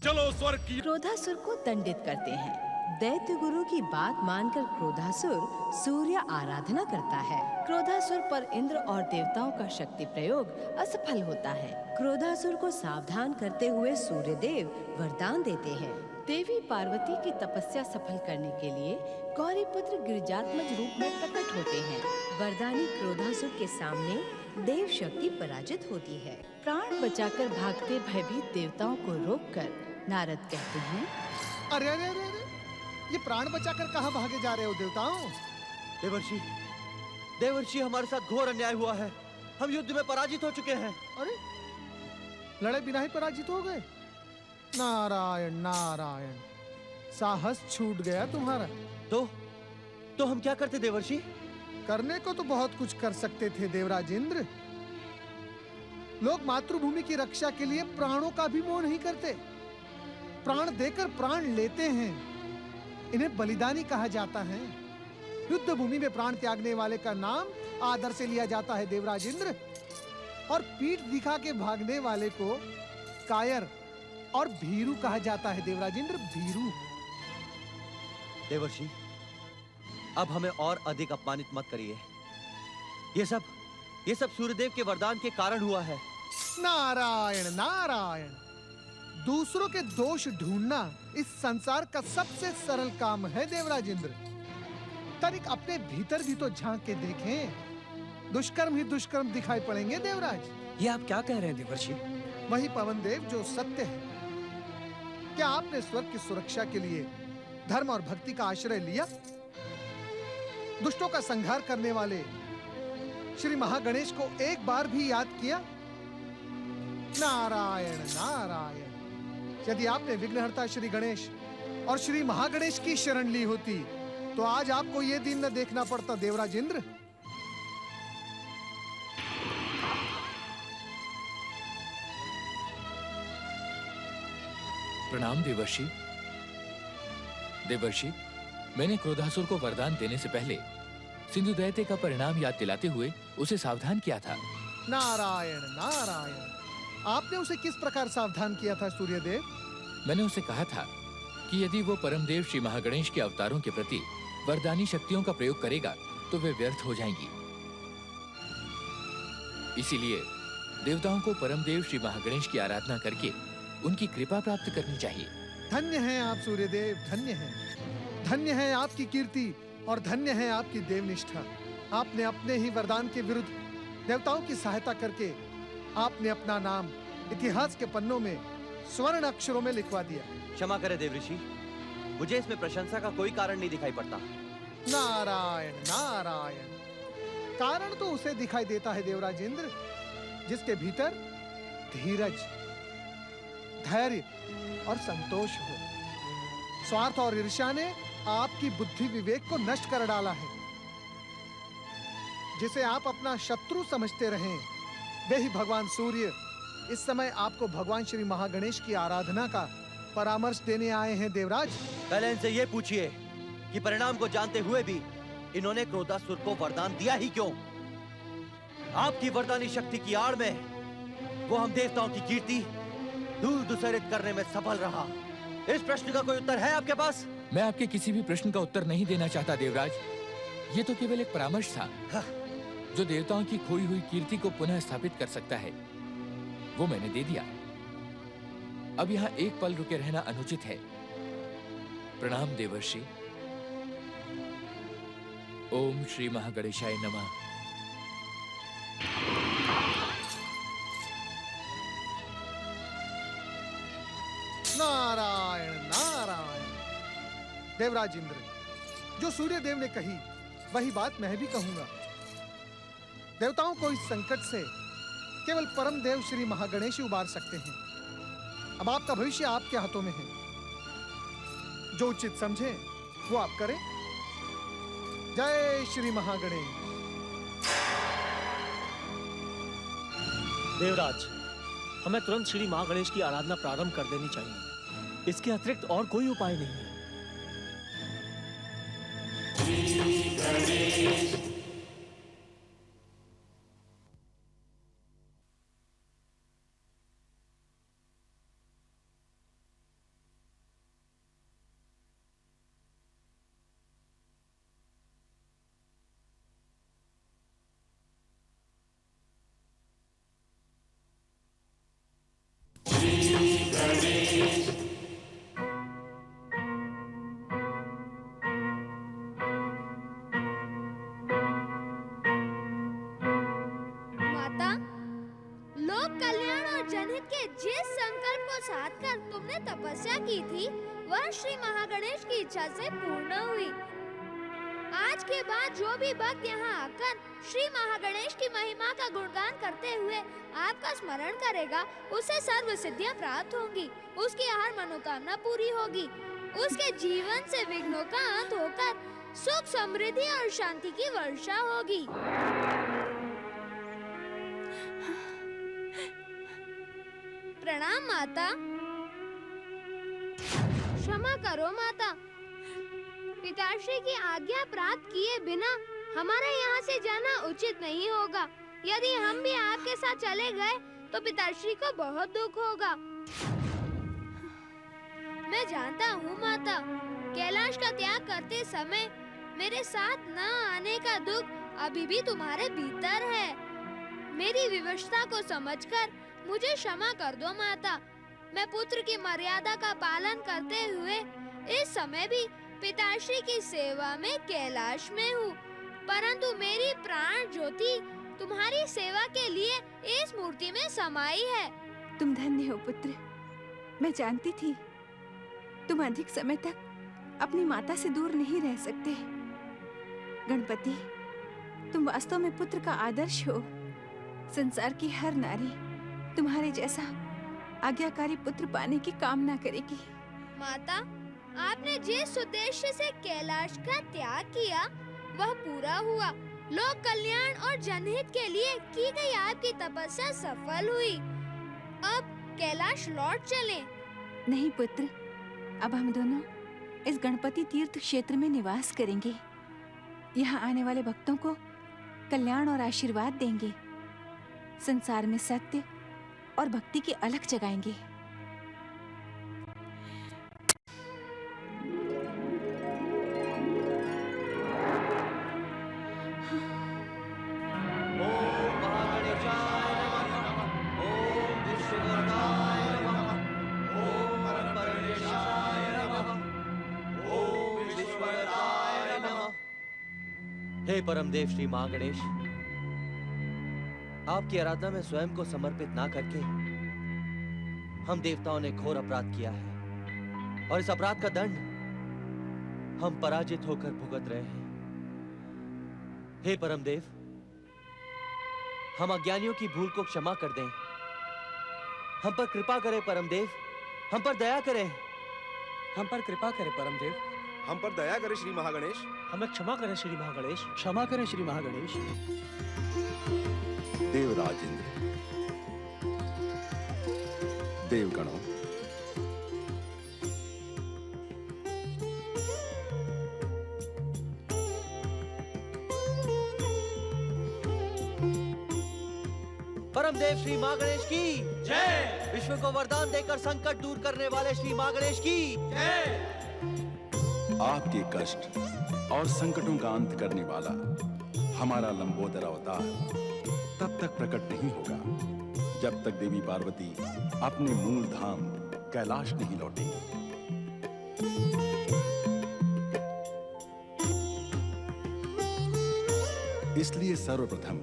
चलो स्वर्ग की। क्रोधासुर को दंडित करते हैं। दैत्य गुरु की बात मानकर क्रोधासुर सूर्य आराधना करता है। क्रोधासुर पर इंद्र और देवताओं का शक्ति प्रयोग असफल होता है। क्रोधासुर को सावधान करते हुए सूर्यदेव वरदान देते हैं। देवी पार्वती की तपस्या सफल करने के लिए गौरी पुत्र गिरिजात्मज रूप में प्रकट होते हैं। वरदानी क्रोधासुर के सामने देव शक्ति पराजित होती है। प्राण बचाकर भागते भयभीत देवताओं को रोककर नारद कहते हैं, अरे अरे अरे अरे, ये प्राण बचाकर कहाँ भागे जा रहे हो देवताओं? देवर्षि, देवर्षि, हमारे साथ घोर अन्याय हुआ है। हम युद्ध में पराजित हो चुके हैं। अरे, लड़े बिना ही पराजित हो गए? नारायण नारायण, साहस छूट गया तुम्हारा। तो हम क्या करते देवर्षि? करने को तो बहुत कुछ कर सकते थे देवराज इंद्र। लोग मातृभूमि की रक्षा के लिए प्राणों का भी मोह नहीं करते, प्राण देकर प्राण लेते हैं। इन्हें बलिदानी कहा जाता है। युद्ध भूमि में प्राण त्यागने वाले का नाम आदर से लिया जाता है देवराज इंद्र, और पीठ दिखा के भागने वाले को कायर और भीरू कहा जाता है देवराज इंद्र, भीरू। देवर्षि, अब हमें और अधिक अपमानित मत करिए। ये सब सूर्यदेव के वरदान के कारण हुआ है। नारायण नारायण, दूसरों के दोष ढूंढना इस संसार का सबसे सरल काम है देवराज इंद्र। तनिक अपने भीतर भी तो झांक के देखें। दुष्कर्म ही दुष्कर्म दिखाई पड़ेंगे देवराज। ये आप क्या कह रहे हैं देवर्षि? वही पवन देव जो सत्य है। क्या आपने स्वर्ग की सुरक्षा के लिए धर्म और भक्ति का आश्रय लिया? दुष्टों का संहार करने वाले श्री महागणेश को एक बार भी याद किया? नारायण नारायण। यदि आपने विघ्नहर्ता श्री गणेश और श्री महागणेश की शरण ली होती तो आज आपको ये दिन न देखना पड़ता देवराज इंद्र। प्रणाम देवर्षि। देवर्षि, मैंने क्रोधासुर को वरदान देने से पहले सिंधु दैत्य का परिणाम याद दिलाते हुए उसे सावधान किया था। नारायण नारायण। आपने उसे किस प्रकार सावधान किया था सूर्यदेव? मैंने उसे कहा था कि यदि वो परमदेव श्री महागणेश के अवतारों के प्रति वरदानी शक्तियों का प्रयोग करेगा तो वे व्यर्थ हो जाएंगी। इसीलिए देवताओं को परमदेव श्री महागणेश की आराधना करके उनकी कृपा प्राप्त करनी चाहिए। धन्य हैं आप सूर्यदेव, धन्य हैं। धन्य है आपकी कीर्ति और धन्य है आपकी देवनिष्ठा। आपने अपने ही वरदान के विरुद्ध देवताओं की सहायता करके आपने अपना नाम इतिहास के पन्नों में स्वर्ण अक्षरों में लिखवा दिया। क्षमा करें देवऋषि, मुझे इसमें प्रशंसा का कोई कारण नहीं दिखाई पड़ता। नारायण नारायण। कारण तो उसे दिखाई देता है देवराज इंद्र जिसके भीतर धीरज, धैर्य और संतोष हो। स्वार्थ और ईर्ष्या ने आपकी बुद्धि विवेक को नष्ट कर डाला है। जिसे आप अपना शत्रु समझते रहें, वे ही भगवान सूर्य इस समय आपको भगवान श्री महागणेश की आराधना का परामर्श देने आए हैं देवराज। पहले इनसे ये पूछिए कि परिणाम को जानते हुए भी इन्होंने क्रोधासुर को वरदान दिया ही क्यों? आपकी वरदानी शक्ति की आड़ में वो हम देवताओं की कीर्ति दूर दुसरित करने में सफल रहा। इस प्रश्न का कोई उत्तर है आपके पास? मैं आपके किसी भी प्रश्न का उत्तर नहीं देना चाहता देवराज। ये तो केवल एक परामर्श था जो देवताओं की खोई हुई कीर्ति को पुनः स्थापित कर सकता है। वो मैंने दे दिया। अब यहाँ एक पल रुके रहना अनुचित है। प्रणाम देवर्षि। ओम श्री महागणेशाय नमः। नारायण नारायण। देवराज इंद्र, जो सूर्य देव ने कही वही बात मैं भी कहूंगा। देवताओं को इस संकट से केवल परम देव श्री महागणेश ही उबार सकते हैं। अब आपका भविष्य आपके हाथों में है। जो उचित समझे वो आप करें। जय श्री महागणेश। देवराज, हमें तुरंत श्री महागणेश की आराधना प्रारंभ कर देनी चाहिए। इसके अतिरिक्त और कोई उपाय नहीं है। माता, लोक कल्याण और जनहित के जिस संकल्प को साध कर तुमने तपस्या की थी वह श्री महागणेश की इच्छा से पूर्ण हुई। आज के बाद जो भी भक्त यहाँ आकर श्री महागणेश की महिमा का गुणगान करते हुए आपका स्मरण करेगा उसे सर्व सिद्धियां प्राप्त होंगी, उसकी हर मनोकामना पूरी होगी, उसके जीवन से विघ्नों का अंत होकर सुख समृद्धि और शांति की वर्षा होगी। प्रणाम माता। क्षमा करो माता, पिताश्री की आज्ञा प्राप्त किए बिना हमारा यहाँ से जाना उचित नहीं होगा। यदि हम भी आपके साथ चले गए तो पिताश्री को बहुत दुख होगा। मैं जानता हूँ माता, कैलाश का त्याग करते समय मेरे साथ न आने का दुख अभी भी तुम्हारे भीतर है। मेरी विवशता को समझकर मुझे क्षमा कर दो माता। मैं पुत्र की मर्यादा का पालन करते हुए इस समय भी पिताश्री की सेवा में कैलाश में हूँ, परंतु मेरी प्राण ज्योति तुम्हारी सेवा के लिए इस मूर्ति में समाई है। तुम धन्य हो पुत्र। मैं जानती थी तुम अधिक समय तक अपनी माता से दूर नहीं रह सकते। गणपति, तुम वास्तव में पुत्र का आदर्श हो। संसार की हर नारी तुम्हारे जैसा आज्ञाकारी पुत्र पाने की कामना करेगी। माता, आपने जिस उद्देश्य से कैलाश का त्याग किया वह पूरा हुआ। लोक कल्याण और जनहित के लिए की गई आपकी तपस्या सफल हुई। अब कैलाश लौट चलें। नहीं पुत्र, अब हम दोनों इस गणपति तीर्थ क्षेत्र में निवास करेंगे। यहाँ आने वाले भक्तों को कल्याण और आशीर्वाद देंगे। संसार में सत्य और भक्ति की अलख जगाएंगे। हे परमदेव श्री महागणेश, आपकी आराधना में स्वयं को समर्पित ना करके हम देवताओं ने घोर अपराध किया है और इस अपराध का दंड हम पराजित होकर भुगत रहे हैं। हे परमदेव, हम अज्ञानियों की भूल को क्षमा कर दें। हम पर कृपा करें परमदेव, हम पर दया करें। हम पर कृपा करें परमदेव, हम पर दया करें श्री महागणेश। हमें क्षमा करें श्री महागणेश। क्षमा करें श्री महागणेश। देवराज इंद्र, देवगणों, परमदेव श्री महागणेश की जय। विश्व को वरदान देकर संकट दूर करने वाले श्री महागणेश की जय। आपके कष्ट और संकटों का अंत करने वाला हमारा लंबोदर अवतार तब तक प्रकट नहीं होगा जब तक देवी पार्वती अपने मूल धाम कैलाश नहीं लौटेंगी। इसलिए सर्वप्रथम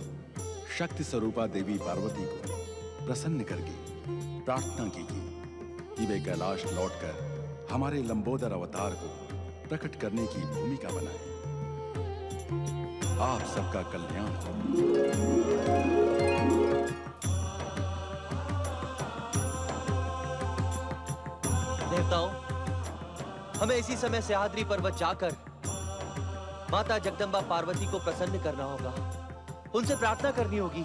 शक्ति स्वरूपा देवी पार्वती को प्रसन्न करके प्रार्थना कीजिए कि वे कैलाश लौटकर हमारे लंबोदर अवतार को प्रकट करने की भूमिका बनाए। आप सबका कल्याण हो। देवताओं, हमें इसी समय सह्याद्री पर्वत जाकर माता जगदम्बा पार्वती को प्रसन्न करना होगा, उनसे प्रार्थना करनी होगी।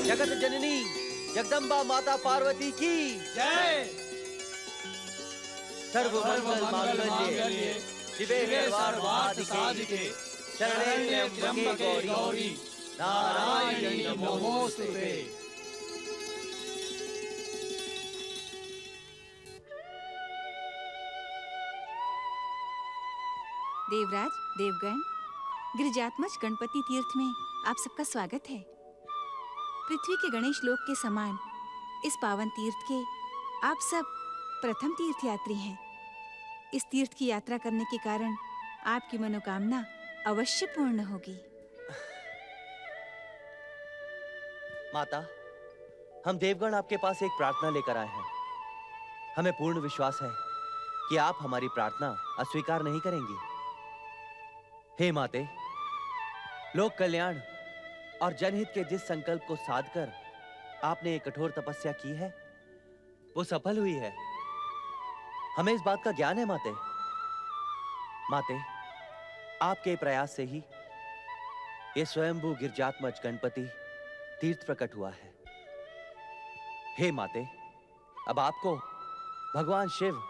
जगत जननी जगदम्बा माता पार्वती की जय। सर्वमंगल मांगल्ये शिवे सर्वार्थ-साधिके शरण्ये त्र्यंबके गौरी नारायणी नमोस्तुते। देवराज, देवगण, गिरिजात्मज गणपति तीर्थ में आप सबका स्वागत है। पृथ्वी के गणेश लोक के समान इस पावन तीर्थ के आप सब प्रथम तीर्थयात्री हैं। इस तीर्थ की यात्रा करने के कारण आपकी मनोकामना अवश्य पूर्ण होगी। माता, हम देवगण आपके पास एक प्रार्थना लेकर आए हैं। हमें पूर्ण विश्वास है कि आप हमारी प्रार्थना अस्वीकार नहीं करेंगी। हे माते, लोक कल्याण और जनहित के जिस संकल्प को साधकर आपने ये कठोर तपस्या की है, वो सफल हुई है। हमें इस बात का ज्ञान है माते। माते, आपके प्रयास से ही ये स्वयंभू गिरिजात्मज गणपति तीर्थ प्रकट हुआ है। हे माते, अब आपको भगवान शिव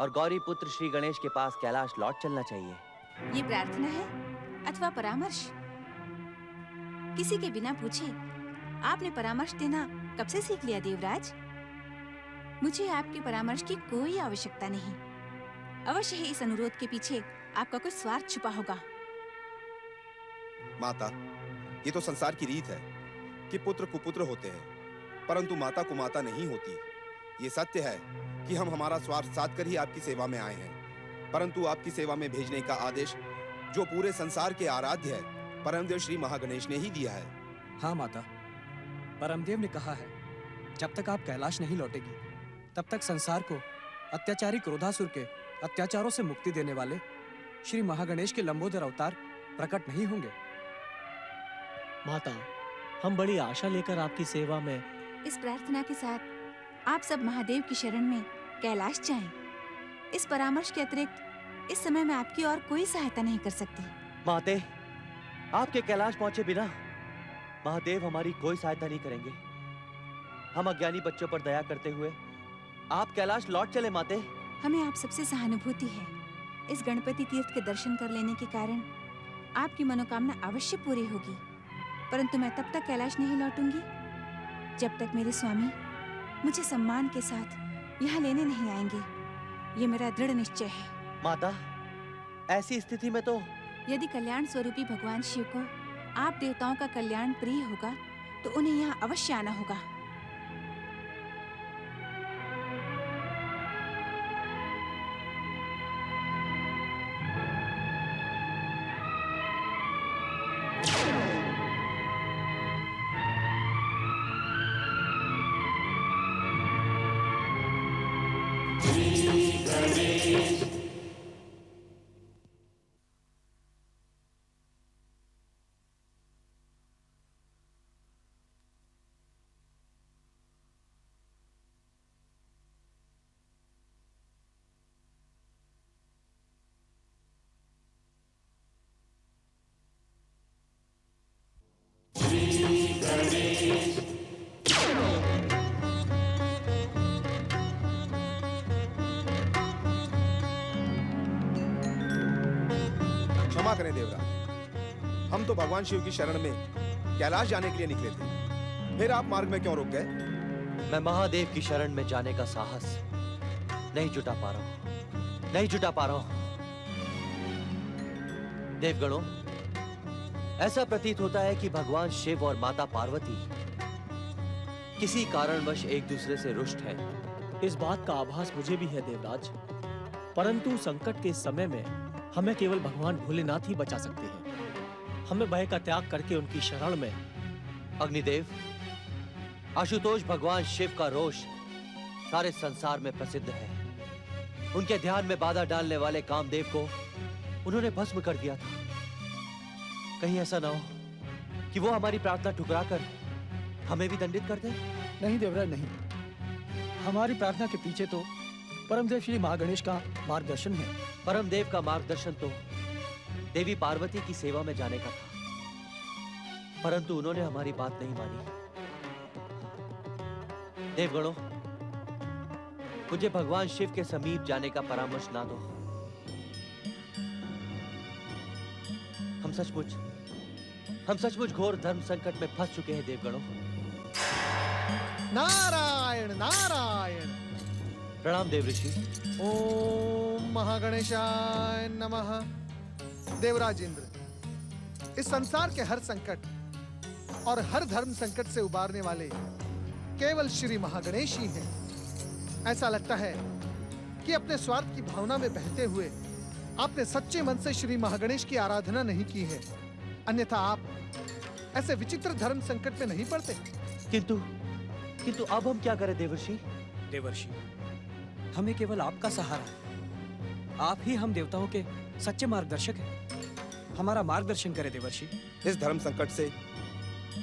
और गौरी पुत्र श्री गणेश के पास कैलाश लौट चलना चाहिए। ये प्रार्थना है अथवा परामर्श? किसी के बिना पूछे आपने परामर्श देना कब से सीख लिया देवराज? मुझे आपके परामर्श की कोई आवश्यकता नहीं। अवश्य ही इस अनुरोध के पीछे आपका कोई स्वार्थ छुपा होगा। माता, ये तो संसार की रीत है कि पुत्र कुपुत्र होते हैं, परंतु माता कुमाता नहीं होती। ये सत्य है कि हम हमारा स्वार्थ साध कर ही आपकी सेवा में आए हैं, परंतु आपकी सेवा में भेजने का आदेश जो पूरे संसार के आराध्य है, परमदेव श्री महागणेश ने ही दिया है। हाँ माता, परमदेव ने कहा है जब तक आप कैलाश नहीं लौटेगी तब तक संसार को अत्याचारी क्रोधासुर के अत्याचारों से मुक्ति देने वाले श्री महागणेश के लंबोदर अवतार प्रकट नहीं होंगे। माता, हम बड़ी आशा लेकर आपकी सेवा में इस प्रार्थना के साथ आप सब महादेव की शरण में कैलाश जाएं। इस परामर्श के अतिरिक्त इस समय मैं आपकी और कोई सहायता नहीं कर सकती। माते, आपके कैलाश पहुंचे बिना महादेव हमारी कोई सहायता नहीं करेंगे। हम अज्ञानी बच्चों पर दया करते हुए आप कैलाश लौट चले माते। हमें आप सबसे सहानुभूति है। इस गणपति तीर्थ के दर्शन कर लेने के कारण आपकी मनोकामना अवश्य पूरी होगी, परंतु मैं तब तक कैलाश नहीं लौटूंगी जब तक मेरे स्वामी मुझे सम्मान के साथ यहाँ लेने नहीं आएंगे। ये मेरा दृढ़ निश्चय है। माता, ऐसी स्थिति में तो यदि कल्याण स्वरूपी भगवान शिव को आप देवताओं का कल्याण प्रिय होगा तो उन्हें यहाँ अवश्य आना होगा। क्षमा करें देवराज, हम तो भगवान शिव की शरण में कैलाश जाने के लिए निकले थे, फिर आप मार्ग में क्यों रुक गए? मैं महादेव की शरण में जाने का साहस नहीं जुटा पा रहा हूं। देवगणों, ऐसा प्रतीत होता है कि भगवान शिव और माता पार्वती किसी कारणवश एक दूसरे से रुष्ट हैं। इस बात का आभास मुझे भी है देवराज, परंतु संकट के समय में हमें केवल भगवान भोलेनाथ ही बचा सकते हैं। हमें भय का त्याग करके उनकी शरण में। अग्निदेव, आशुतोष भगवान शिव का रोष सारे संसार में प्रसिद्ध है। उनके ध्यान में बाधा डालने वाले कामदेव को उन्होंने भस्म कर दिया था। कहीं ऐसा ना हो कि वो हमारी प्रार्थना ठुकराकर हमें भी दंडित कर दे। नहीं देवराज, नहीं। हमारी प्रार्थना के पीछे तो परमदेव श्री महागणेश का मार्गदर्शन है। परमदेव का मार्गदर्शन तो देवी पार्वती की सेवा में जाने का था, परंतु उन्होंने हमारी बात नहीं मानी। देवगणों, मुझे भगवान शिव के समीप जाने का परामर्श ना दो। हम सचमुच घोर धर्म संकट में फंस चुके हैं देवगणों। नारायण नारायण। प्रणाम देव ऋषि। ओम महागणेशाय नमः। देवराज इंद्र, इस संसार के हर संकट और हर धर्म संकट से उबारने वाले केवल श्री महागणेश ही हैं। ऐसा लगता है कि अपने स्वार्थ की भावना में बहते हुए आपने सच्चे मन से श्री महागणेश की आराधना नहीं की है, अन्यथा आप ऐसे विचित्र धर्म संकट में नहीं पड़ते। किंतु अब हम क्या करें देवर्षि? देवर्षि, हमें केवल आपका सहारा है। आप ही हम देवताओं के सच्चे मार्गदर्शक हैं। हमारा मार्गदर्शन करें देवर्षि। इस धर्म संकट से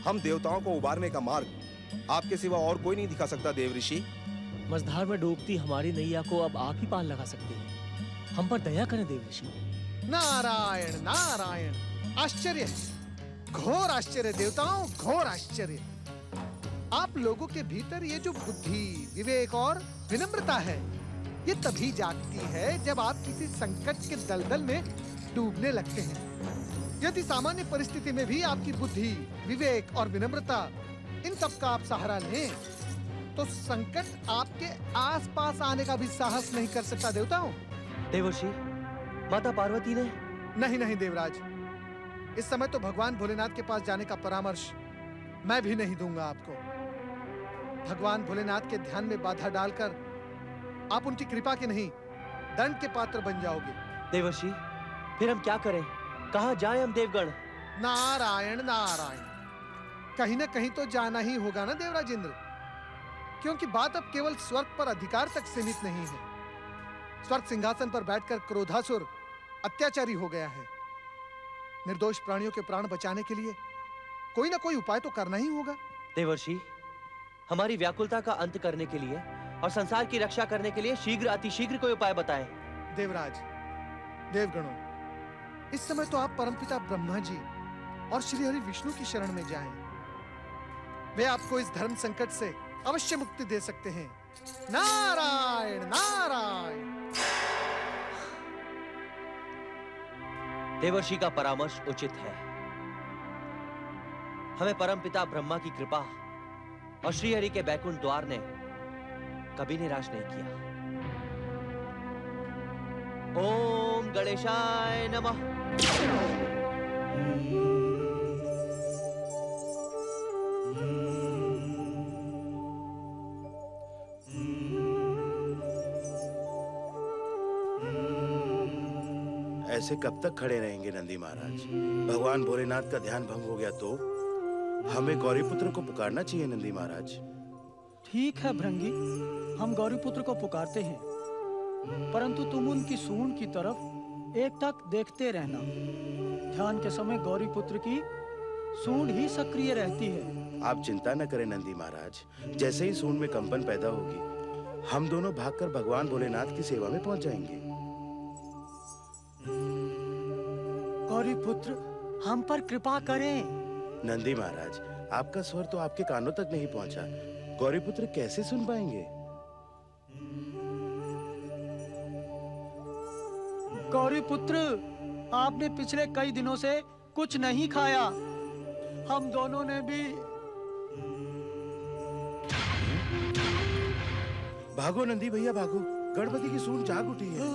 हम देवताओं को उबारने का मार्ग आपके सिवा और कोई नहीं दिखा सकता देव ऋषि। मझधार में डूबती हमारी नैया को अब आप ही पार लगा सकते हैं। हम पर दया करें देव ऋषि। नारायण नारायण। आश्चर्य, घोर आश्चर्य देवताओं, घोर आश्चर्य। आप लोगों के भीतर ये जो बुद्धि, विवेक और विनम्रता है, ये तभी जागती है जब आप किसी संकट के दलदल में डूबने लगते हैं। यदि सामान्य परिस्थिति में भी आपकी बुद्धि, विवेक और विनम्रता, इन सब का आप सहारा लें, तो संकट आपके आसपास आने का भी साहस नहीं कर सकता देवताओं। देवर्षि, माता पार्वती ने? नहीं नहीं देवराज, इस समय तो भगवान भोलेनाथ के पास जाने का परामर्श मैं भी नहीं दूंगा आपको। भगवान भोलेनाथ के ध्यान में बाधा डालकर आप उनकी कृपा के नहीं, दंड के पात्र बन जाओगे। देवर्षि, फिर हम क्या करें? कहाँ जाएं हम देवगण? नारायण नारायण, कहीं ना कहीं तो जाना ही होगा ना देवराज इंद्र, क्योंकि बात अब केवल स्वर्ग पर अधिकार तक सीमित नहीं है। स्वर्ग सिंहासन पर बैठकर क्रोधासुर अत्याचारी हो गया है। निर्दोष प्राणियों के प्राण बचाने के लिए कोई ना कोई उपाय तो करना ही होगा। देवर्षि, हमारी व्याकुलता का अंत करने के लिए और संसार की रक्षा करने के लिए शीघ्र अतिशीघ्र कोई उपाय बताएं। देवराज, देवगणों, इस समय तो आप परमपिता ब्रह्मा जी और श्री हरि विष्णु की शरण में जाएं। वे आपको इस धर्म संकट से अवश्य मुक्ति दे सकते हैं। नारायण नारायण। देवर्षि का परामर्श उचित है। हमें परमपिता ब्रह्मा की कृपा और श्री हरि के बैकुंठ द्वार ने कभी निराश नहीं किया। ओम गणेशाय नमः। ऐसे कब तक खड़े रहेंगे नंदी महाराज? भगवान भोलेनाथ का ध्यान भंग हो गया तो हमें गौरीपुत्र को पुकारना चाहिए नंदी महाराज। ठीक है भृंगी, हम गौरीपुत्र को पुकारते हैं, परंतु तुम उनकी सूंड की तरफ एकटक देखते रहना। ध्यान के समय गौरीपुत्र की सूंड ही सक्रिय रहती है। आप चिंता न करें नंदी महाराज, जैसे ही सूंड में कंपन पैदा होगी हम दोनों भागकर भगवान भोलेनाथ की सेवा में पहुंच जाएंगे। गौरीपुत्र, हम पर कृपा करें। नंदी महाराज, आपका स्वर तो आपके कानों तक नहीं पहुंचा, गौरीपुत्र कैसे सुन पाएंगे? गौरीपुत्र, आपने पिछले कई दिनों से कुछ नहीं खाया। हम दोनों ने भी। भागो नंदी भैया भागो, गणपति की सूंड जाग उठी है।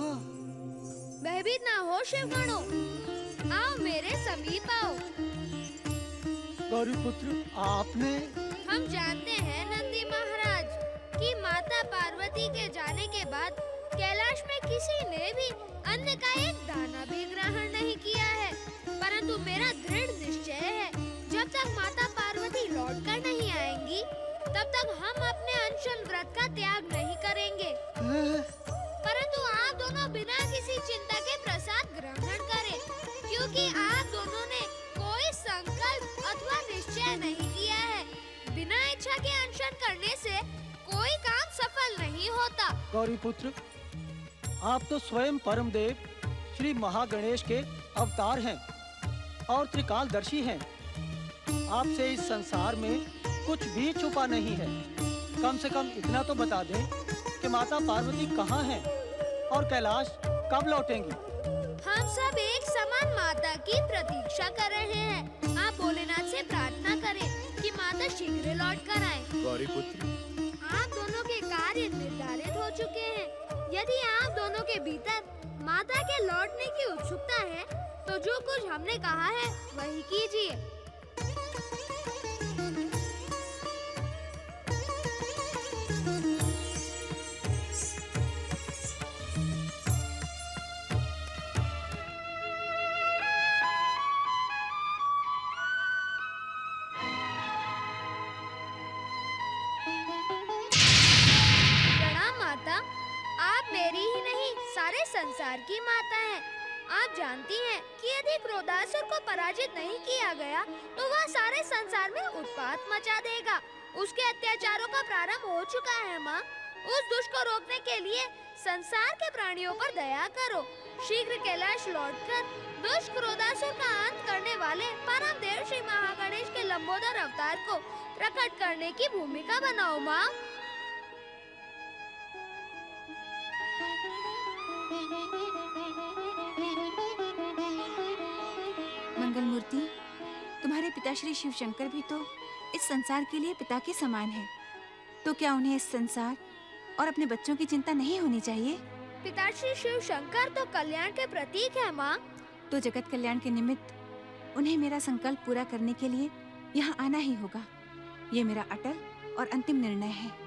भयभीत ना हो शिवगणों, आओ मेरे समीप आओ। गौरीपुत्र, आपने। हम जानते हैं नंदी महाराज कि माता पार्वती के जाने के बाद कैलाश में किसी ने भी अन्न का एक दाना भी ग्रहण नहीं किया है, परंतु मेरा दृढ़ निश्चय है जब तक माता पार्वती लौट कर नहीं आएंगी तब तक हम अपने अनशन व्रत का त्याग नहीं करेंगे। परंतु आप दोनों बिना किसी चिंता के प्रसाद ग्रहण करें, क्योंकि आप दोनों ने कोई संकल्प अथवा निश्चय नहीं किया है। बिना इच्छा के अनशन करने से कोई काम सफल नहीं होता। गौरीपुत्र, आप तो स्वयं परमदेव श्री महागणेश के अवतार हैं और त्रिकालदर्शी हैं। आपसे इस संसार में कुछ भी छुपा नहीं है। कम से कम इतना तो बता दें कि माता पार्वती कहाँ हैं और कैलाश कब लौटेंगी। हम सब एक समान माता की प्रतीक्षा कर रहे हैं। आप भोलेनाथ से प्रार्थना करें कि माता शीघ्र लौट कर आए। गौरीपुत्र, आप दोनों के कार्य निर्धारित हो चुके हैं। यदि आप दोनों के भीतर माता के लौटने की उत्सुकता है तो जो कुछ हमने कहा है वही कीजिए। सारे संसार की माता है। आप जानती हैं कि यदि क्रोधासुर को पराजित नहीं किया गया तो वह सारे संसार में उत्पात मचा देगा। उसके अत्याचारों का प्रारंभ हो चुका है माँ। उस दुष्ट को रोकने के लिए संसार के प्राणियों पर दया करो। शीघ्र कैलाश लौटकर दुष्ट क्रोधासुर का अंत करने वाले परम देव श्री महागणेश के लंबोदर अवतार को प्रकट करने की भूमिका बनाओ माँ। मंगल मूर्ति, तुम्हारे पिताश्री शिव शंकर भी तो इस संसार के लिए पिता के समान है, तो क्या उन्हें इस संसार और अपने बच्चों की चिंता नहीं होनी चाहिए? पिताश्री शिव शंकर तो कल्याण के प्रतीक है माँ। तो जगत कल्याण के निमित्त उन्हें मेरा संकल्प पूरा करने के लिए यहाँ आना ही होगा। ये मेरा अटल और अंतिम निर्णय है।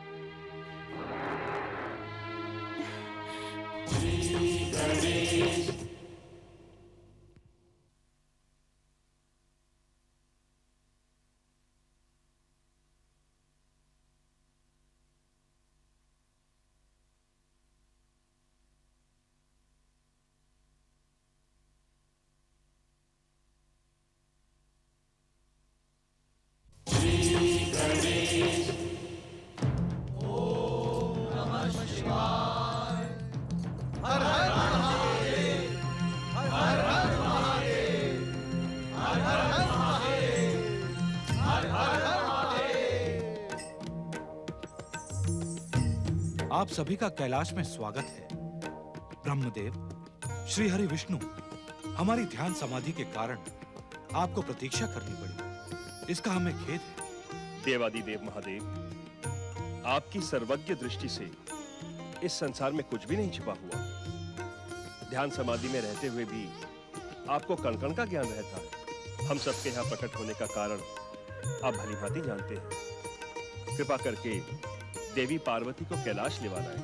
आप सभी का कैलाश में स्वागत है। ब्रह्मदेव, श्री हरि विष्णु, हमारी ध्यान समाधि के कारण आपको प्रतीक्षा करनी पड़ी, इसका हमें खेद है। देवादिदेव महादेव, आपकी सर्वज्ञ दृष्टि से इस संसार में कुछ भी नहीं छिपा हुआ। ध्यान समाधि में रहते हुए भी आपको कण कण का ज्ञान रहता है। हम सबके यहाँ प्रकट होने का कारण आप भलीभांति जानते हैं। कृपा करके देवी पार्वती को कैलाश लेवाना है,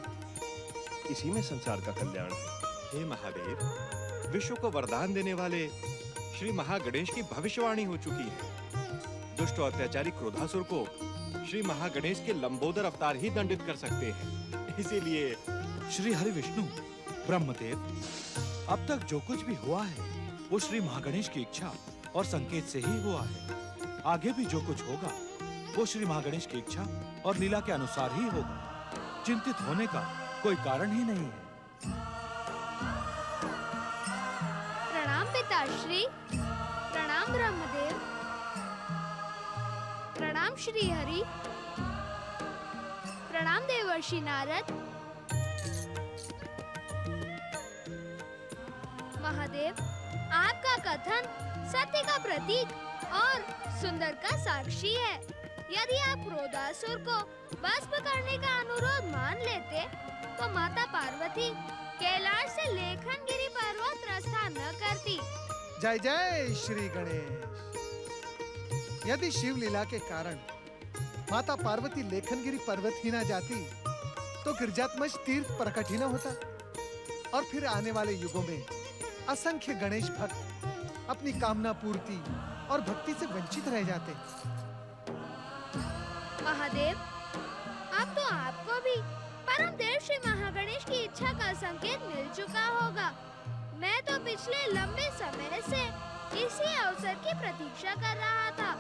इसी में संसार का कल्याण है। हे महादेव, विश्व को वरदान देने वाले श्री महागणेश की भविष्यवाणी हो चुकी है। दुष्ट और अत्याचारी क्रोधासुर को श्री महागणेश के लंबोदर अवतार ही दंडित कर सकते हैं। इसीलिए श्री हरि विष्णु, ब्रह्मदेव, अब तक जो कुछ भी हुआ है वो श्री महागणेश की इच्छा और संकेत से ही हुआ है। आगे भी जो कुछ होगा वो श्री महागणेश की इच्छा और लीला के अनुसार ही होगा। चिंतित होने का कोई कारण ही नहीं है। प्रणाम पिताश्री, प्रणाम ब्रह्मदेव, प्रणाम श्री हरि, प्रणाम देवर्षि नारद। महादेव, आपका कथन सत्य का प्रतीक और सुंदर का साक्षी है। यदि आप क्रोधासुर को भस्म करने का अनुरोध मान लेते तो माता पार्वती कैलाश से लेखनगिरी पर्वत प्रस्थान न करती। जय जय श्री गणेश। यदि शिव लीला के कारण माता पार्वती लेखनगिरी पर्वत ही न जाती तो गिरजात्मज तीर्थ प्रकट ही न होता और फिर आने वाले युगों में असंख्य गणेश भक्त अपनी कामना पूर्ति और भक्ति से वंचित रह जाते। महादेव, अब तो आपको भी परम देव श्री महागणेश की इच्छा का संकेत मिल चुका होगा। मैं तो पिछले लंबे समय से इसी अवसर की प्रतीक्षा कर रहा था।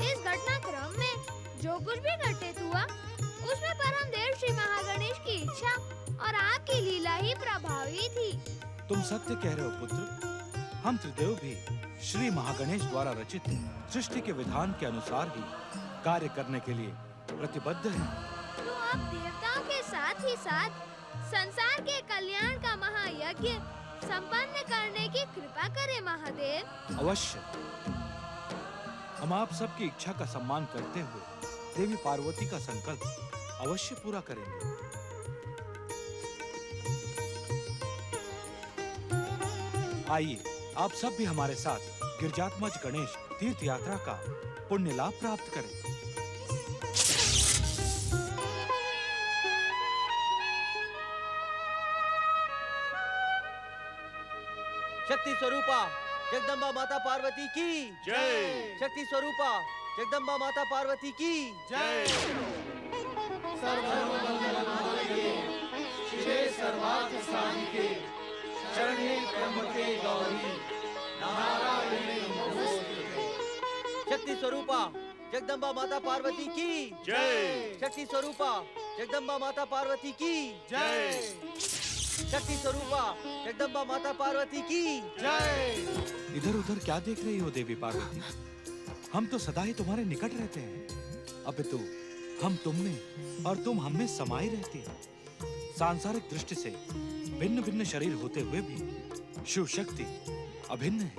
इस घटनाक्रम में जो कुछ भी घटित हुआ उसमें परम देव श्री महागणेश की इच्छा और आपकी लीला ही प्रभावी थी। तुम सत्य कह रहे हो पुत्र। हम त्रिदेव भी श्री महागणेश द्वारा रचित सृष्टि के विधान के अनुसार ही कार्य करने के लिए प्रतिबद्ध हैं। तो अब देवताओं के साथ ही साथ संसार के कल्याण का महायज्ञ संपन्न करने की कृपा करें महादेव। अवश्य। हम आप सबकी इच्छा का सम्मान करते हुए देवी पार्वती का संकल्प अवश्य पूरा करेंगे। आइए आप सब भी हमारे साथ गिरजात्मज गणेश तीर्थ यात्रा का पुण्य लाभ प्राप्त करें। शक्ति स्वरूपा जगदम्बा माता पार्वती की जय। शक्ति स्वरूपा जगदम्बा माता पार्वती की जय। सर्वार्थ साधिके शरण्ये त्र्यंबके गौरी नारायणे नमोस्तुते। शक्ति स्वरूपा जगदम्बा माता पार्वती की जय। शक्ति स्वरूपा जगदम्बा माता पार्वती की जय। शक्ति स्वरूपा जगदम्बा माता पार्वती की जय। इधर उधर क्या देख रही हो देवी पार्वती? हम तो सदा ही तुम्हारे निकट रहते हैं। अपितु हम तुम में और तुम हम में समाई रहती है। सांसारिक दृष्टि से भिन्न भिन्न शरीर होते हुए भी शिव शक्ति अभिन्न है।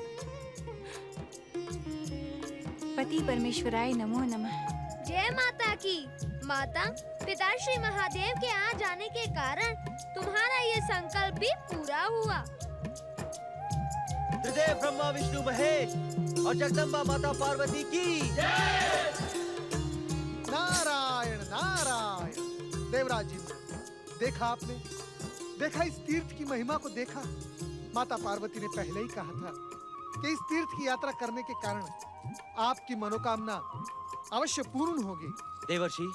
पति परमेश्वराय नमो नमः। जय माता की। माता, पिता श्री महादेव के आ जाने के कारण तुम्हारा ये संकल्प भी पूरा हुआ। त्रिदेव ब्रह्मा विष्णु महेश और जगदम्बा माता पार्वती की नारायण नारायण। देवराज जी, देखा आपने, देखा इस तीर्थ की महिमा को देखा। माता पार्वती ने पहले ही कहा था कि इस तीर्थ की यात्रा करने के कारण आपकी मनोकामना अवश्य पूर्ण होगी। देवर्षि,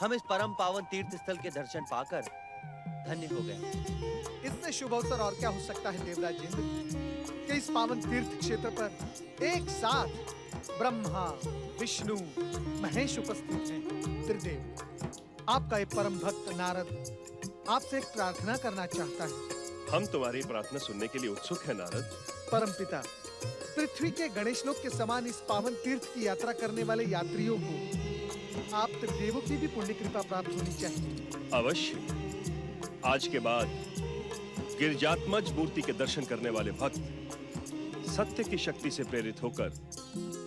हम इस परम पावन तीर्थ स्थल के दर्शन पाकर धन्य हो गए। इससे शुभ अवसर और क्या हो सकता है देवराज जी, कि इस पावन तीर्थ क्षेत्र पर एक साथ ब्रह्मा विष्णु महेश उपस्थित हैं। त्रिदेव, आपका एक परम भक्त नारद आपसे एक प्रार्थना करना चाहता है। हम तुम्हारी प्रार्थना सुनने के लिए उत्सुक हैं नारद। परमपिता, पृथ्वी के गणेश लोक के समान इस पावन तीर्थ की यात्रा करने वाले यात्रियों को आप त्रिदेवों की भी पुण्य कृपा प्राप्त होनी चाहिए। अवश्य। आज के बाद गिरिजात्मज मूर्ति के दर्शन करने वाले भक्त सत्य की शक्ति से प्रेरित होकर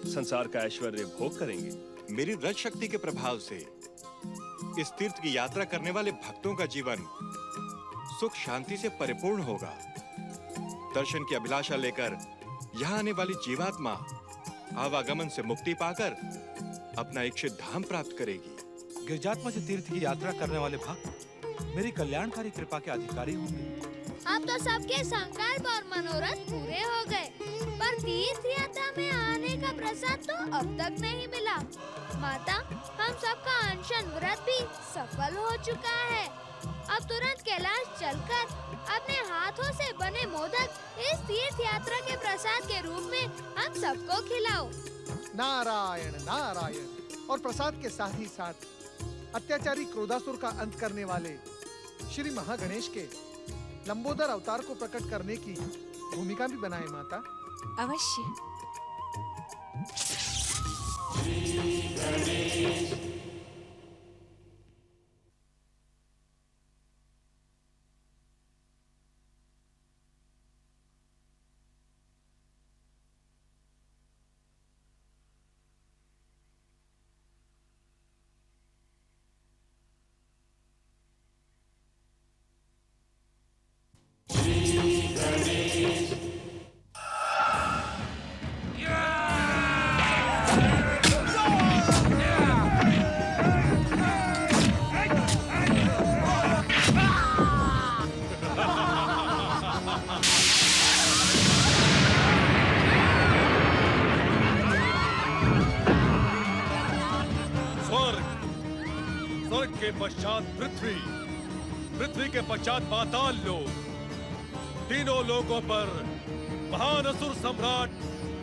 संसार का ऐश्वर्य भोग करेंगे। मेरी रज शक्ति के प्रभाव से इस तीर्थ की यात्रा करने वाले भक्तों का जीवन सुख शांति से परिपूर्ण होगा। दर्शन की अभिलाषा लेकर यहाँ आने वाली जीवात्मा आवागमन से मुक्ति पाकर अपना इच्छित धाम प्राप्त करेगी। गिरिजात्मज तीर्थ की यात्रा करने वाले भक्त मेरी कल्याणकारी कृपा के अधिकारी होंगे। अब तो सबके संकल्प और मनोरथ पूरे हो गए, पर तीर्थ यात्रा में आने का प्रसाद तो अब तक नहीं मिला। माता, हम सबका अनशन व्रत भी सफल हो चुका है। अब तुरंत कैलाश चलकर अपने हाथों से बने मोदक इस तीर्थ यात्रा के प्रसाद के रूप में हम सबको खिलाओ। नारायण नारायण। और प्रसाद के साथ ही साथ अत्याचारी क्रोधासुर का अंत करने वाले श्री महागणेश के लंबोदर अवतार को प्रकट करने की भूमिका भी बनाए माता। अवश्य। पश्चात पृथ्वी, पृथ्वी के पश्चात पाताल लोक, तीनों लोकों पर महान असुर सम्राट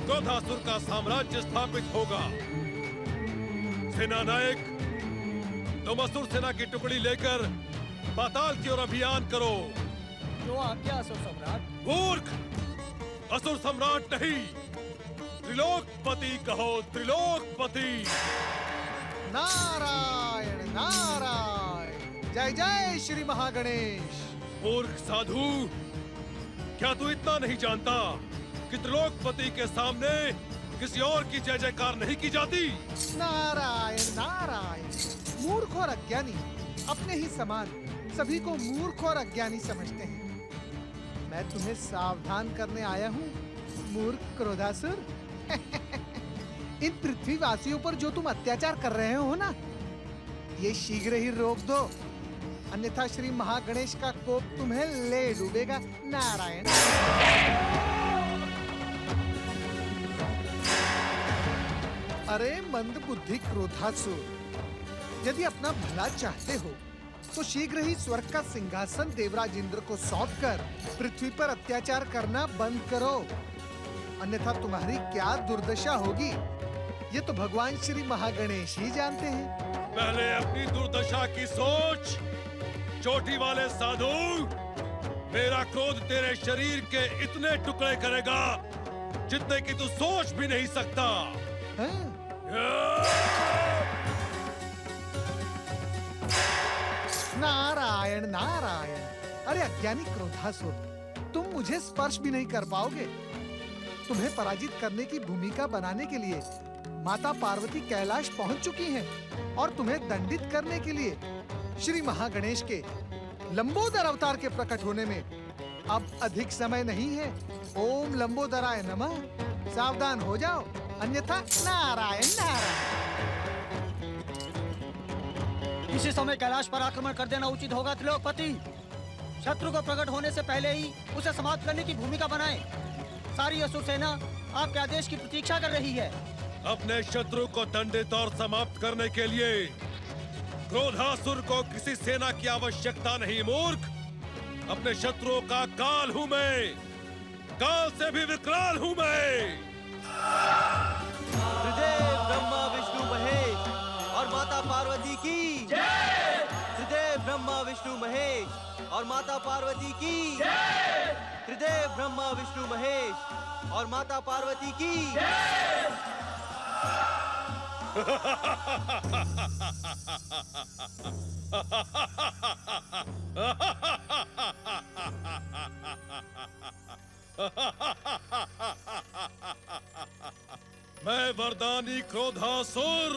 क्रोधासुर का साम्राज्य स्थापित होगा। सेना नायक, तुम असुर सेना की टुकड़ी लेकर पाताल की ओर अभियान करो। जो आज्ञा असुर सम्राट। मूर्ख, असुर सम्राट नहीं, त्रिलोकपति कहो, त्रिलोकपति। नारायण नारायण। जय जय श्री महागणेश। मूर्ख साधु, क्या तू इतना नहीं जानता कि त्रिलोकपति के सामने किसी और की जय जयकार नहीं की जाती? नारायण नारायण। मूर्ख और अज्ञानी अपने ही समान सभी को मूर्ख और अज्ञानी समझते हैं। मैं तुम्हें सावधान करने आया हूँ मूर्ख क्रोधासुर। इन पृथ्वीवासियों पर जो तुम अत्याचार कर रहे हो ना, ये शीघ्र ही रोक दो, अन्यथा श्री महागणेश का कोप तुम्हें ले डूबेगा। नारायण। अरे मंद बुद्धि क्रोधासुर, यदि अपना भला चाहते हो तो शीघ्र ही स्वर्ग का सिंहासन देवराज इंद्र को सौंपकर पृथ्वी पर अत्याचार करना बंद करो, अन्यथा तुम्हारी क्या दुर्दशा होगी ये तो भगवान श्री महागणेश ही जानते हैं। पहले अपनी दुर्दशा की सोच। चोटी वाले साधु, मेरा क्रोध तेरे शरीर के इतने टुकड़े करेगा जितने कि तू सोच भी नहीं सकता। नारायण नारायण। अरे अज्ञानी क्रोधासुर, तुम मुझे स्पर्श भी नहीं कर पाओगे। तुम्हें पराजित करने की भूमिका बनाने के लिए माता पार्वती कैलाश पहुंच चुकी हैं और तुम्हें दंडित करने के लिए श्री महागणेश के लंबोदर अवतार के प्रकट होने में अब अधिक समय नहीं है। ओम लंबोदराय नमः। सावधान हो जाओ, अन्यथा नारायण नारायण। इसी समय कैलाश पर आक्रमण कर देना उचित होगा त्रिलोकपति। शत्रु को प्रकट होने से पहले ही उसे समाप्त करने की भूमिका बनाएं। सारी असुर सेना आपके आदेश की प्रतीक्षा कर रही है। अपने शत्रु को दंडित और समाप्त करने के लिए क्रोधासुर को किसी सेना की आवश्यकता नहीं मूर्ख। अपने शत्रुओं का काल हूं मैं, काल से भी विकराल हूं मैं। त्रिदेव ब्रह्मा विष्णु महेश और माता पार्वती की जय। त्रिदेव ब्रह्मा विष्णु महेश और माता पार्वती की जय। त्रिदेव ब्रह्मा विष्णु महेश और माता पार्वती की जय। मैं वरदानी क्रोधासुर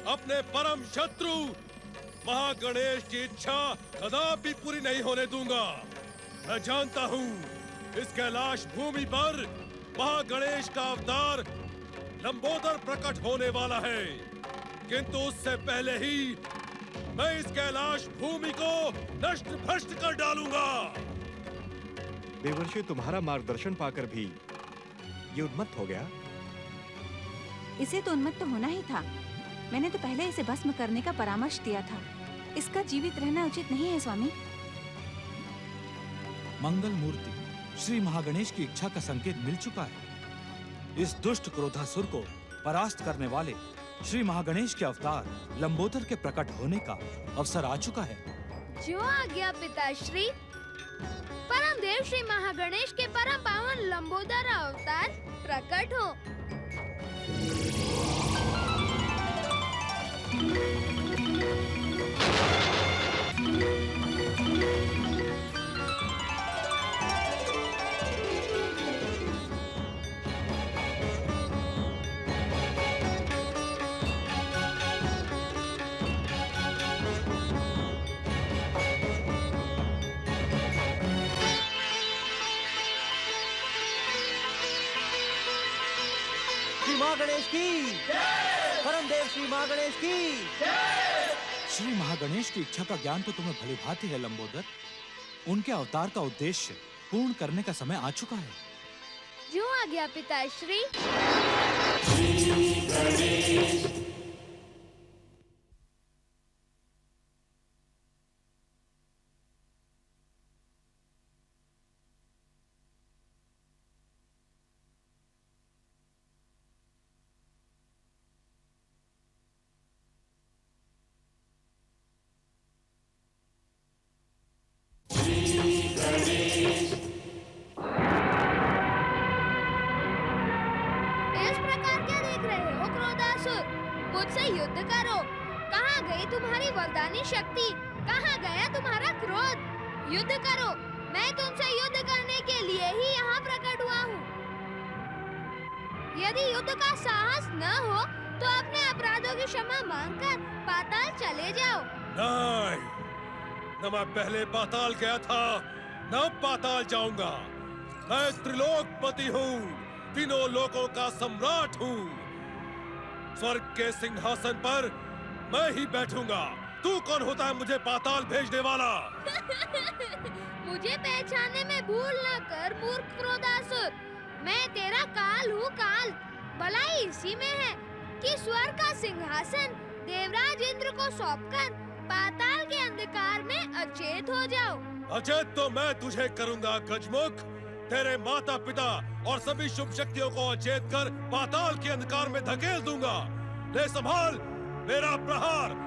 अपने परम शत्रु महागणेश की इच्छा कदापि पूरी नहीं होने दूंगा। मैं जानता हूँ इस कैलाश भूमि पर महागणेश का अवतार लंबोदर प्रकट होने वाला है, किंतु उससे पहले ही मैं इस कैलाश भूमि को नष्ट भ्रष्ट कर डालूंगा। देवर्षि, तुम्हारा मार्गदर्शन पाकर भी ये उन्मत्त हो गया। इसे तो उन्मत्त होना ही था। मैंने तो पहले इसे भस्म करने का परामर्श दिया था। इसका जीवित रहना उचित नहीं है स्वामी। मंगल मूर्ति श्री महागणेश की इच्छा का संकेत मिल चुका है। इस दुष्ट क्रोधासुर को परास्त करने वाले श्री महागणेश के अवतार लंबोदर के प्रकट होने का अवसर आ चुका है। जो आज्ञा पिताश्री। परम देव श्री महागणेश के परम पावन लंबोदर अवतार प्रकट हो। श्री महागणेश की परम देव श्री महागणेश की श्री महागणेश की इच्छा का ज्ञान तो तुम्हें भली भांति है लंबोदर। उनके अवतार का उद्देश्य पूर्ण करने का समय आ चुका है। जो आज्ञा पिताश्री। मुझसे युद्ध करो। कहाँ गई तुम्हारी वरदानी शक्ति? कहाँ गया तुम्हारा क्रोध? युद्ध करो। मैं तुमसे युद्ध करने के लिए ही यहाँ प्रकट हुआ हूँ। यदि युद्ध का साहस न हो तो अपने अपराधों की क्षमा मांगकर पाताल चले जाओ। नहीं, न मैं पहले पाताल गया था, न पाताल जाऊंगा। मैं त्रिलोकपति हूँ, तीनों लोकों का सम्राट हूँ। स्वर्ग के सिंहासन पर मैं ही बैठूंगा। तू कौन होता है मुझे पाताल भेजने वाला? मुझे पहचानने में भूल न कर मूर्ख क्रोधासुर। मैं तेरा काल हूँ काल। भलाई इसी में है कि स्वर्ग का सिंहासन देवराज इंद्र को सौंपकर पाताल के अंधकार में अचेत हो जाओ। अचेत तो मैं तुझे करूंगा गजमुख। तेरे माता पिता और सभी शुभ शक्तियों को अचेत कर पाताल के अंधकार में धकेल दूंगा। ले संभाल मेरा प्रहार।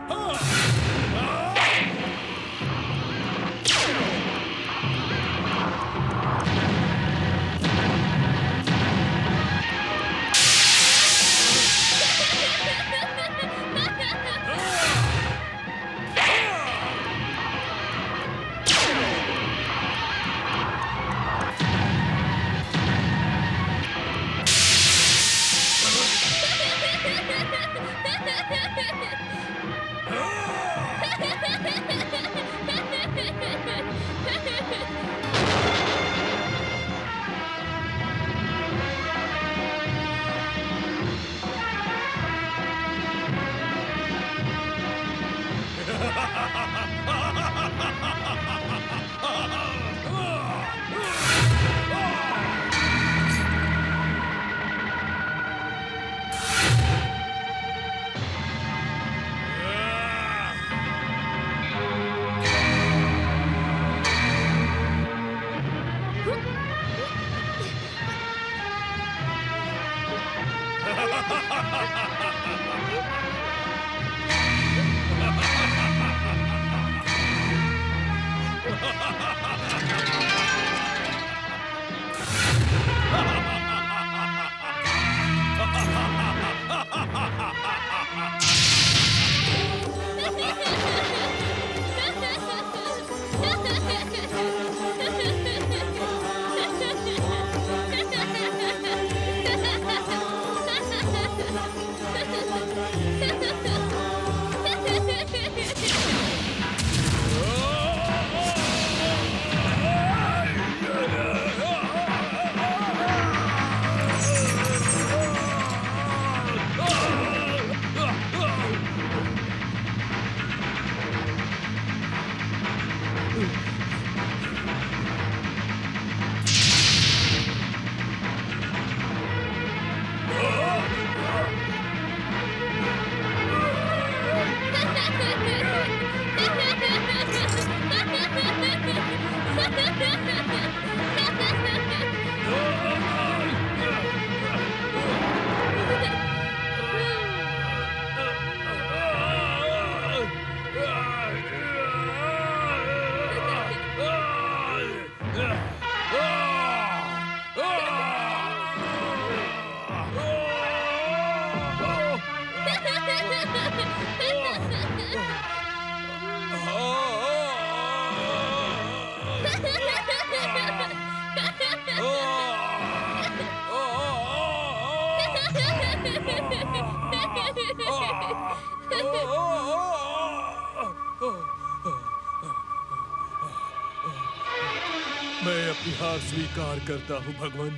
मैं अपनी हार स्वीकार करता हूँ भगवान।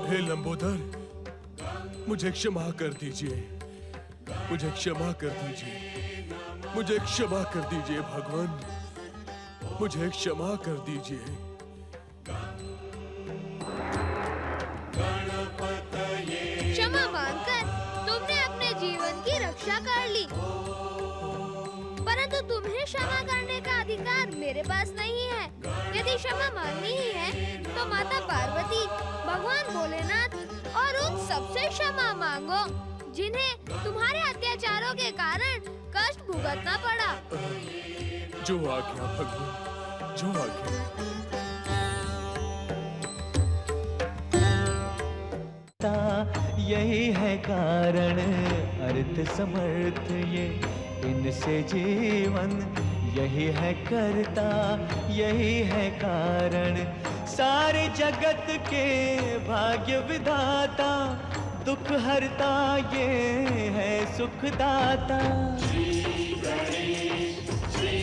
हे लंबोदर, मुझे क्षमा कर दीजिए, मुझे क्षमा कर दीजिए, मुझे क्षमा कर दीजिए भगवान, मुझे क्षमा कर दीजिए। क्षमा मांगकर तुमने अपने जीवन की रक्षा कर ली, परंतु तुम्हें क्षमा करने का अधिकार मेरे पास नहीं है। यदि क्षमा मांगनी ही है तो माता पार्वती, भगवान भोलेनाथ और उन सबसे क्षमा मांगो जिन्हें तुम्हारे अत्याचारों के कारण कष्ट भुगतना पड़ा। जो आज्ञा भगवान, जो आज्ञा। यही है कारण अर्थ समर्थ ये इनसे जीवन, यही है करता, यही है कारण सारे जगत के भाग्य विधाता, दुख हरता ये है सुखदाता। श्री गणेश, श्री